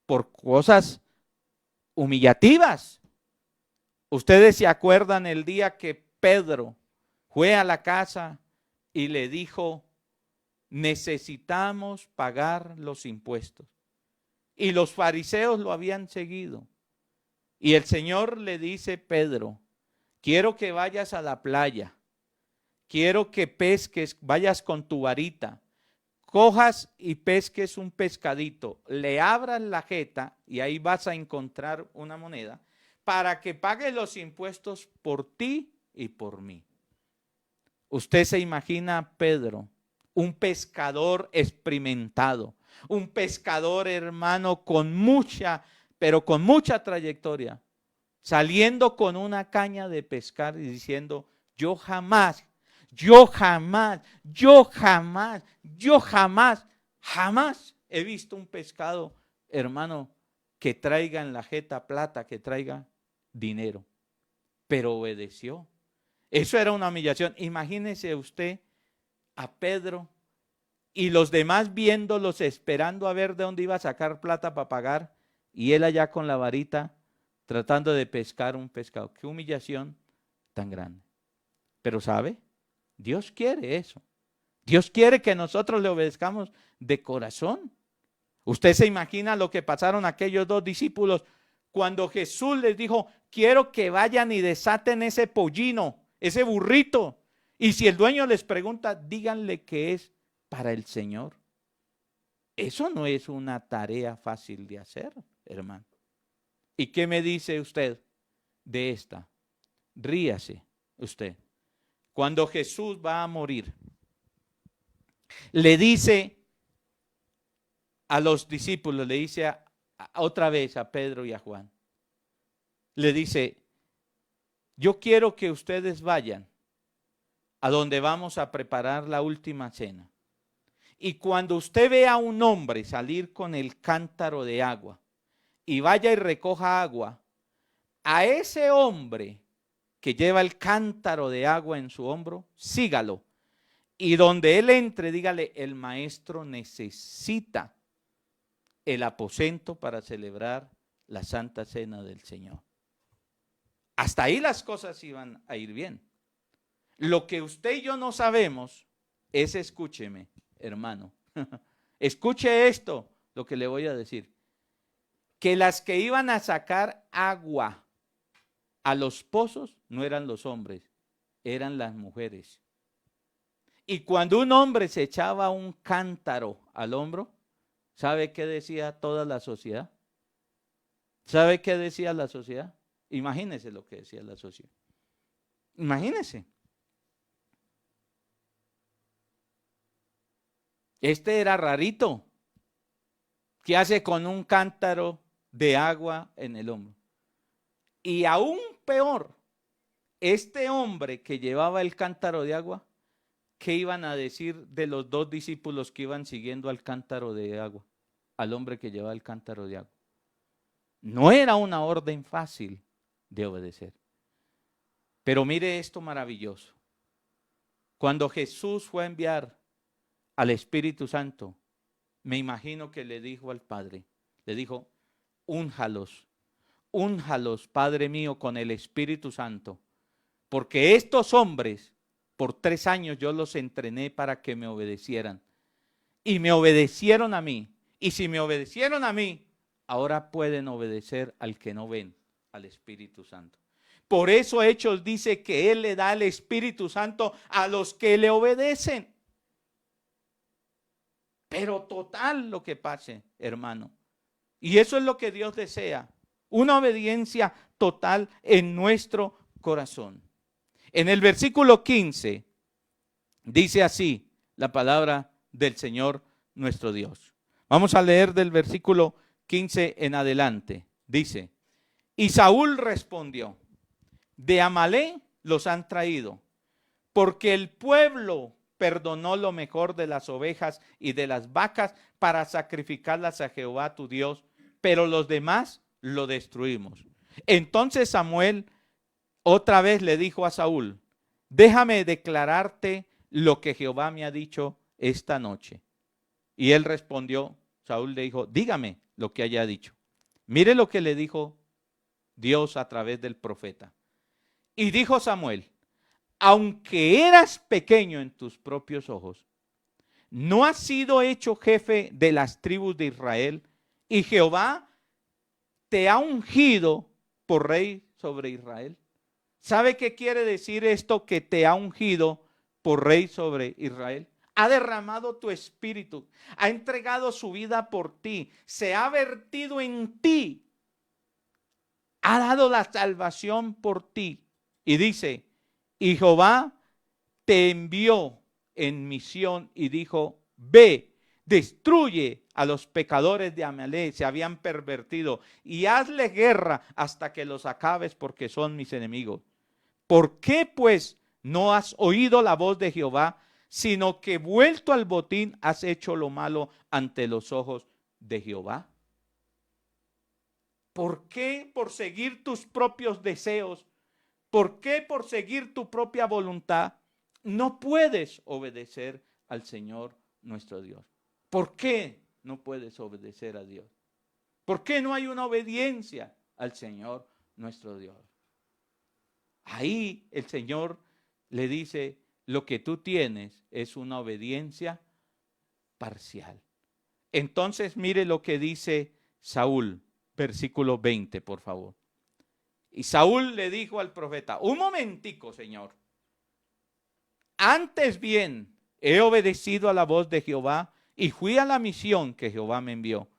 A: por cosas humillativas. Ustedes se acuerdan el día que Pedro fue a la casa y le dijo: necesitamos pagar los impuestos. Y los fariseos lo habían seguido. Y el Señor le dice: Pedro, quiero que vayas a la playa, quiero que pesques, vayas con tu varita, cojas y pesques un pescadito, le abras la jeta y ahí vas a encontrar una moneda para que pagues los impuestos por ti y por mí. Usted se imagina a Pedro, un pescador experimentado, un pescador, hermano, con mucha trayectoria, saliendo con una caña de pescar y diciendo: yo jamás he visto un pescado, hermano, que traiga en la jeta plata, que traiga dinero. Pero obedeció. Eso era una humillación. Imagínese usted a Pedro y los demás viéndolos, esperando a ver de dónde iba a sacar plata para pagar, y él allá con la varita tratando de pescar un pescado. Qué humillación tan grande. Pero ¿sabe? Dios quiere eso. Dios quiere que nosotros le obedezcamos de corazón. Usted se imagina lo que pasaron aquellos dos discípulos cuando Jesús les dijo, quiero que vayan y desaten ese pollino, ese burrito. Y si el dueño les pregunta, díganle que es para el Señor. Eso no es una tarea fácil de hacer, hermano. ¿Y qué me dice usted de esta? Ríase usted. Cuando Jesús va a morir, le dice a los discípulos, le dice otra vez a Pedro y a Juan, le dice, yo quiero que ustedes vayan a donde vamos a preparar la última cena. Y cuando usted vea a un hombre salir con el cántaro de agua y vaya y recoja agua, a ese hombre que lleva el cántaro de agua en su hombro, sígalo. Y donde él entre, dígale, el maestro necesita el aposento para celebrar la Santa Cena del Señor. Hasta ahí las cosas iban a ir bien. Lo que usted y yo no sabemos es, escúcheme, hermano, escuche esto, lo que le voy a decir, que las que iban a sacar agua a los pozos no eran los hombres, eran las mujeres. Y cuando un hombre se echaba un cántaro al hombro, ¿sabe qué decía toda la sociedad? ¿Sabe qué decía la sociedad? Imagínese lo que decía la sociedad. Imagínese. Este era rarito. ¿Qué hace con un cántaro de agua en el hombro? Y aún peor, este hombre que llevaba el cántaro de agua, ¿qué iban a decir de los dos discípulos que iban siguiendo al cántaro de agua? Al hombre que llevaba el cántaro de agua. No era una orden fácil de obedecer. Pero mire esto maravilloso. Cuando Jesús fue a enviar al Espíritu Santo, me imagino que le dijo al Padre, le dijo, únjalos, Padre mío, con el Espíritu Santo, porque estos hombres, por 3 años yo los entrené para que me obedecieran, y me obedecieron a mí, y si me obedecieron a mí, ahora pueden obedecer al que no ven, al Espíritu Santo. Por eso Hechos dice que Él le da el Espíritu Santo a los que le obedecen. Pero total lo que pase, hermano. Y eso es lo que Dios desea. Una obediencia total en nuestro corazón. En el versículo 15 dice así la palabra del Señor nuestro Dios. Vamos a leer del versículo 15 en adelante. Dice, y Saúl respondió, de Amalec los han traído, porque el pueblo perdonó lo mejor de las ovejas y de las vacas para sacrificarlas a Jehová tu Dios, pero los demás lo destruimos. Entonces Samuel otra vez le dijo a Saúl, déjame declararte lo que Jehová me ha dicho esta noche. Y él respondió, Saúl le dijo, dígame lo que haya dicho. Mire lo que le dijo Dios a través del profeta. Y dijo Samuel, aunque eras pequeño en tus propios ojos, no has sido hecho jefe de las tribus de Israel, y Jehová te ha ungido por rey sobre Israel. ¿Sabe qué quiere decir esto, que te ha ungido por rey sobre Israel? Ha derramado tu espíritu, ha entregado su vida por ti, se ha vertido en ti, ha dado la salvación por ti. Y dice, y Jehová te envió en misión y dijo, ve, destruye a los pecadores de Amalec, se habían pervertido, y hazle guerra hasta que los acabes, porque son mis enemigos. ¿Por qué pues no has oído la voz de Jehová, sino que vuelto al botín has hecho lo malo ante los ojos de Jehová? ¿Por qué por seguir tus propios deseos? ¿Por qué por seguir tu propia voluntad no puedes obedecer al Señor nuestro Dios? ¿Por qué no puedes obedecer a Dios? ¿Por qué no hay una obediencia al Señor nuestro Dios? Ahí el Señor le dice lo que tú tienes es una obediencia parcial. Entonces mire lo que dice Saúl, versículo 20, por favor. Y Saúl le dijo al profeta, un momentico, Señor. Antes bien, he obedecido a la voz de Jehová y fui a la misión que Jehová me envió.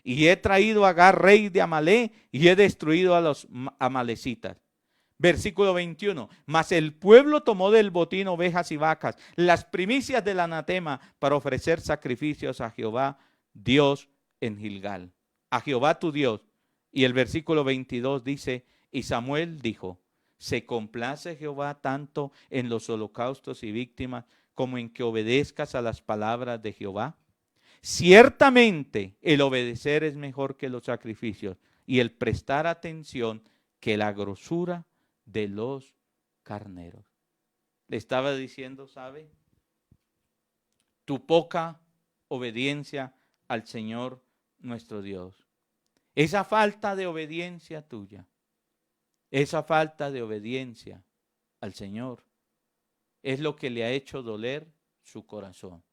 A: Y he traído a Agar, rey de Amalé, y he destruido a los amalecitas. Versículo 21. Mas el pueblo tomó del botín ovejas y vacas, las primicias del anatema, para ofrecer sacrificios a Jehová, Dios en Gilgal. A Jehová tu Dios. Y el versículo 22 dice, y Samuel dijo, ¿se complace Jehová tanto en los holocaustos y víctimas como en que obedezcas a las palabras de Jehová? Ciertamente el obedecer es mejor que los sacrificios y el prestar atención que la grosura de los carneros. Le estaba diciendo, ¿sabe? Tu poca obediencia al Señor nuestro Dios. Esa falta de obediencia tuya, esa falta de obediencia al Señor es lo que le ha hecho doler su corazón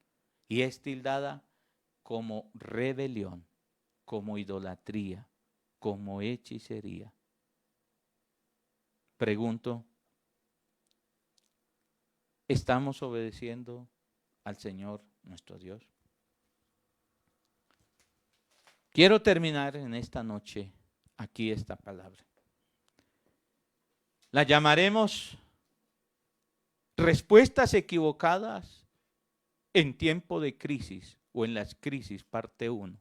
A: y es tildada como rebelión, como idolatría, como hechicería. Pregunto, ¿estamos obedeciendo al Señor nuestro Dios? Quiero terminar en esta noche aquí esta palabra. La llamaremos respuestas equivocadas en tiempo de crisis o en las crisis, parte 1.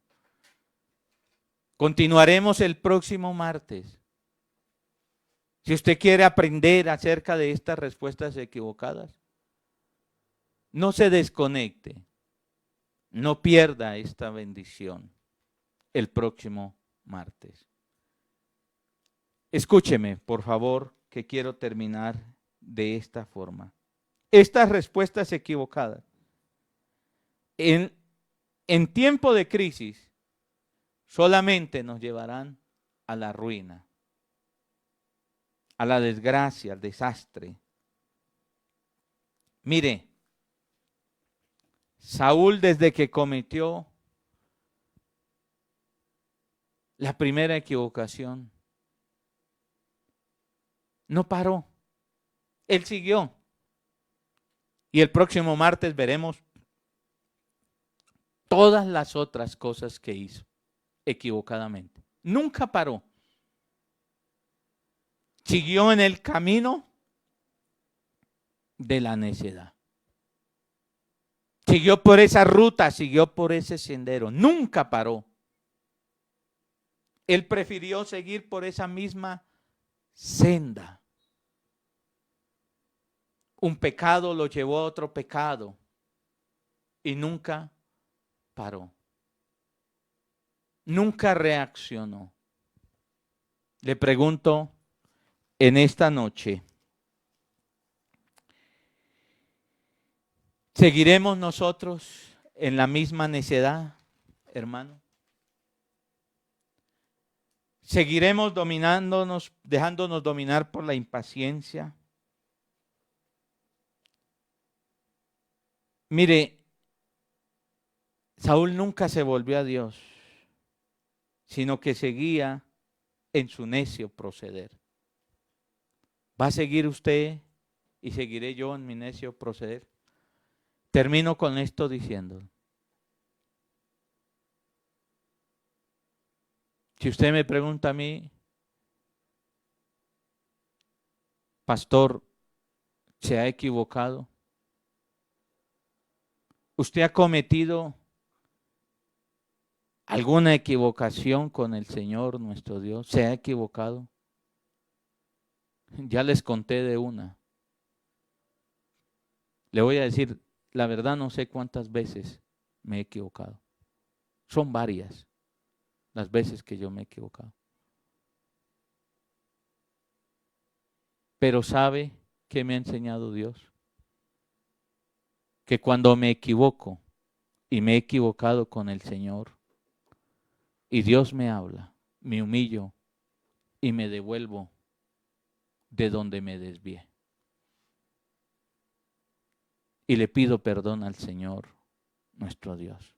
A: Continuaremos el próximo martes. Si usted quiere aprender acerca de estas respuestas equivocadas, no se desconecte, no pierda esta bendición el próximo martes. Escúcheme, por favor, que quiero terminar de esta forma. Estas respuestas equivocadas en tiempo de crisis solamente nos llevarán a la ruina, a la desgracia, al desastre. Mire, Saúl desde que cometió la primera equivocación, no paró, él siguió. Y el próximo martes veremos todas las otras cosas que hizo equivocadamente. Nunca paró. Siguió en el camino de la necedad. Siguió por esa ruta, siguió por ese sendero. Nunca paró. Él prefirió seguir por esa misma senda. Un pecado lo llevó a otro pecado y nunca paró. Nunca reaccionó. Le pregunto en esta noche, ¿seguiremos nosotros en la misma necedad, hermano? ¿Seguiremos dominándonos, dejándonos dominar por la impaciencia? Mire, Saúl nunca se volvió a Dios, sino que seguía en su necio proceder. ¿Va a seguir usted y seguiré yo en mi necio proceder? Termino con esto diciendo, si usted me pregunta a mí, pastor, ¿se ha equivocado? ¿Usted ha cometido alguna equivocación con el Señor nuestro Dios? ¿Se ha equivocado? Ya les conté de una. Le voy a decir, la verdad no sé cuántas veces me he equivocado. Son varias las veces que yo me he equivocado. Pero ¿sabe qué me ha enseñado Dios? Que cuando me equivoco, y me he equivocado con el Señor, y Dios me habla, me humillo y me devuelvo de donde me desvié. y le pido perdón al Señor, nuestro Dios.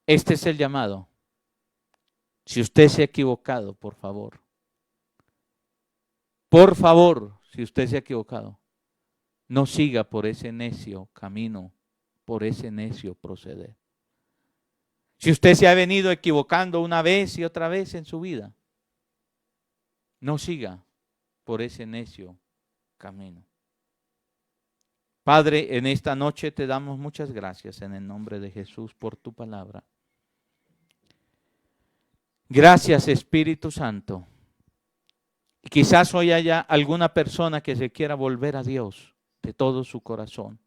A: Este es el llamado. Si usted se ha equivocado, por favor, si usted se ha equivocado, no siga por ese necio camino, por ese necio proceder. Si usted se ha venido equivocando una vez y otra vez en su vida, no siga por ese necio camino. Padre, en esta noche te damos muchas gracias en el nombre de Jesús por tu palabra. Gracias, Espíritu Santo. Y quizás hoy haya alguna persona que se quiera volver a Dios de todo su corazón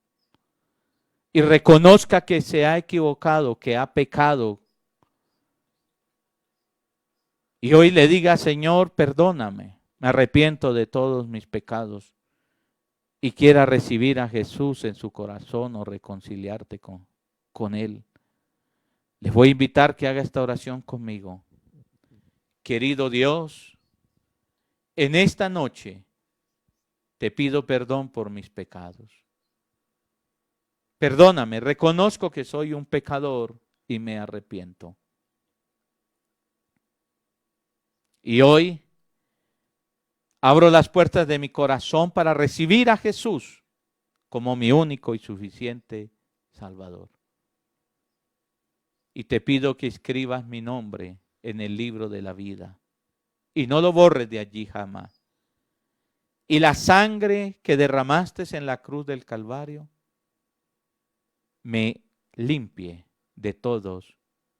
A: y reconozca que se ha equivocado, que ha pecado. Y hoy le diga, Señor, perdóname, me arrepiento de todos mis pecados. Y quiera recibir a Jesús en su corazón o reconciliarte con Él. Les voy a invitar que haga esta oración conmigo. Querido Dios, en esta noche te pido perdón por mis pecados. Perdóname, reconozco que soy un pecador y me arrepiento. Y hoy abro las puertas de mi corazón para recibir a Jesús como mi único y suficiente Salvador. Y te pido que escribas mi nombre en el libro de la vida y no lo borres de allí jamás. Y la sangre que derramaste en la cruz del Calvario me limpie de todos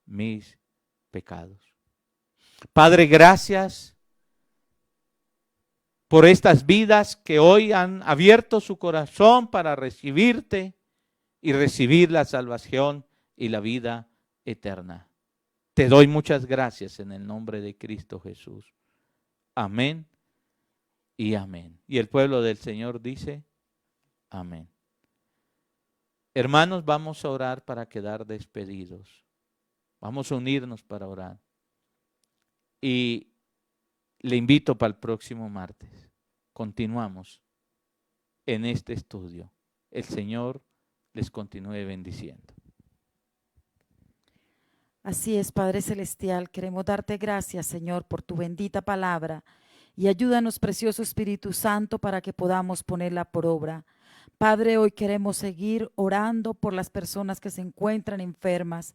A: mis pecados. Padre, gracias por estas vidas que hoy han abierto su corazón para recibirte y recibir la salvación y la vida eterna. Te doy muchas gracias en el nombre de Cristo Jesús. Amén y amén. Y el pueblo del Señor dice, amén. Hermanos, vamos a orar para quedar despedidos. Vamos a unirnos para orar. Y le invito para el próximo martes. Continuamos en este estudio. El Señor les continúe bendiciendo.
B: Así es, Padre Celestial, queremos darte gracias, Señor, por tu bendita palabra y ayúdanos, precioso Espíritu Santo, para que podamos ponerla por obra. Padre, hoy queremos seguir orando por las personas que se encuentran enfermas.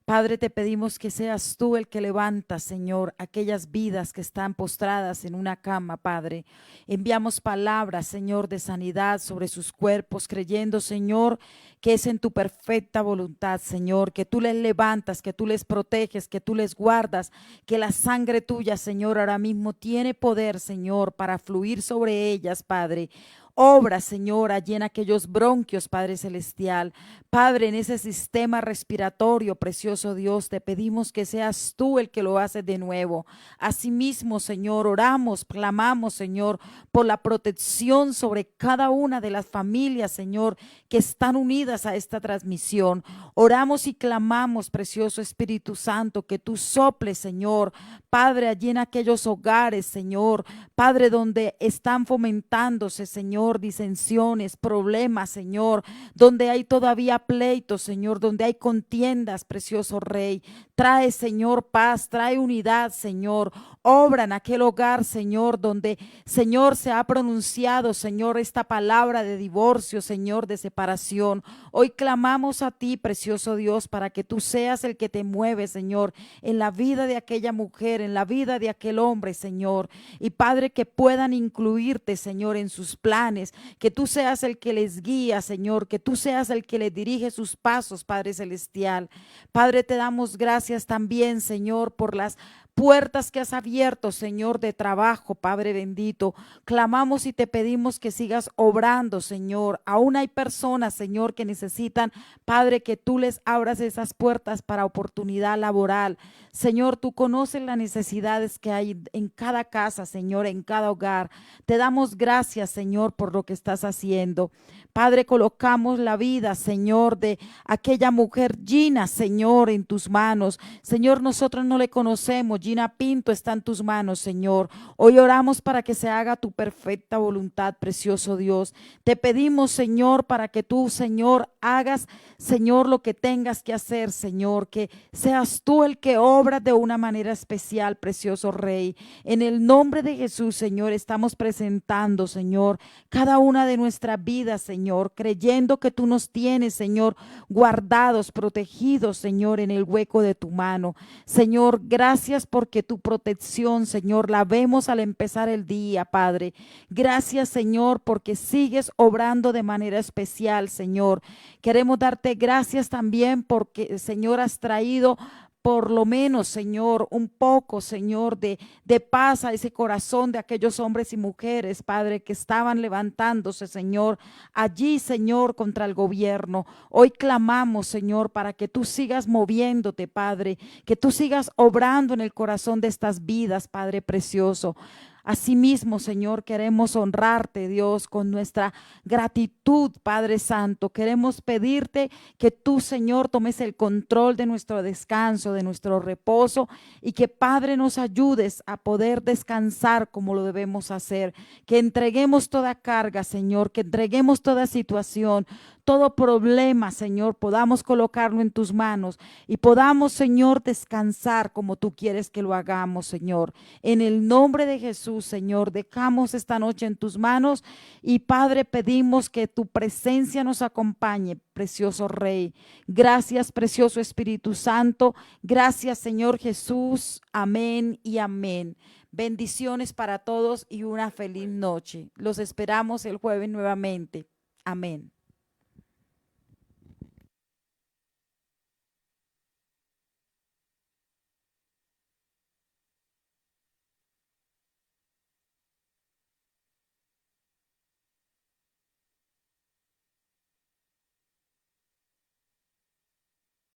B: Padre, te pedimos que seas tú el que levantas, Señor, aquellas vidas que están postradas en una cama, Padre. Enviamos palabras, Señor, de sanidad sobre sus cuerpos, creyendo, Señor, que es en tu perfecta voluntad, Señor, que tú les levantas, que tú les proteges, que tú les guardas, que la sangre tuya, Señor, ahora mismo tiene poder, Señor, para fluir sobre ellas, Padre. Obra, Señor, allí en aquellos bronquios, Padre Celestial. Padre, en ese sistema respiratorio, precioso Dios, te pedimos que seas tú el que lo haces de nuevo. Asimismo, Señor, oramos, clamamos, Señor, por la protección sobre cada una de las familias, Señor, que están unidas a esta transmisión. Oramos y clamamos, precioso Espíritu Santo, que tú soples, Señor, Padre, allí en aquellos hogares, Señor, Padre, donde están fomentándose, Señor, disensiones, problemas, Señor, donde hay todavía pleitos, Señor, donde hay contiendas, precioso Rey. Trae, Señor, paz, trae unidad, Señor. Obra en aquel hogar, Señor, donde, Señor, se ha pronunciado, Señor, esta palabra de divorcio, Señor, de separación. Hoy clamamos a ti, precioso Dios, para que tú seas el que te mueve, Señor, en la vida de aquella mujer, en la vida de aquel hombre, Señor. Y Padre, que puedan incluirte, Señor, en sus planes, que tú seas el que les guía, Señor, que tú seas el que les dirige sus pasos, Padre Celestial. Padre, te damos gracias también, Señor, por las puertas que has abierto, Señor, de trabajo, Padre bendito. Clamamos y te pedimos que sigas obrando, Señor. Aún hay personas, Señor, que necesitan, Padre, que tú les abras esas puertas para oportunidad laboral. Señor, tú conoces las necesidades que hay en cada casa, Señor, en cada hogar. Te damos gracias, Señor, por lo que estás haciendo. Padre, colocamos la vida, Señor, de aquella mujer Gina, Señor, en tus manos. Señor, nosotros no le conocemos, Gina Gina Pinto está en tus manos, Señor. Hoy oramos para que se haga tu perfecta voluntad, precioso Dios. Te pedimos, Señor, para que tú, Señor, hagas, Señor, lo que tengas que hacer, Señor, que seas tú el que obra de una manera especial, precioso Rey. En el nombre de Jesús, Señor, estamos presentando, Señor, cada una de nuestras vidas, Señor, creyendo que tú nos tienes, Señor, guardados, protegidos, Señor, en el hueco de tu mano. Señor, gracias porque tu protección, Señor, la vemos al empezar el día, Padre. Gracias, Señor, porque sigues obrando de manera especial, Señor. Queremos darte gracias también porque, Señor, has traído por lo menos, Señor, un poco, Señor, de paz a ese corazón de aquellos hombres y mujeres, Padre, que estaban levantándose, Señor, allí, Señor, contra el gobierno. Hoy clamamos, Señor, para que tú sigas moviéndote, Padre, que tú sigas obrando en el corazón de estas vidas, Padre precioso. Asimismo, Señor, queremos honrarte, Dios, con nuestra gratitud, Padre Santo. Queremos pedirte que tú, Señor, tomes el control de nuestro descanso, de nuestro reposo, y que, Padre, nos ayudes a poder descansar como lo debemos hacer. Que entreguemos toda carga, Señor, que entreguemos toda situación, todo problema, Señor, podamos colocarlo en tus manos y podamos, Señor, descansar como tú quieres que lo hagamos, Señor. En el nombre de Jesús, Señor, dejamos esta noche en tus manos y, Padre, pedimos que tu presencia nos acompañe, precioso Rey. Gracias, precioso Espíritu Santo. Gracias, Señor Jesús. Amén y amén. Bendiciones para todos y una feliz noche. Los esperamos el jueves nuevamente. Amén.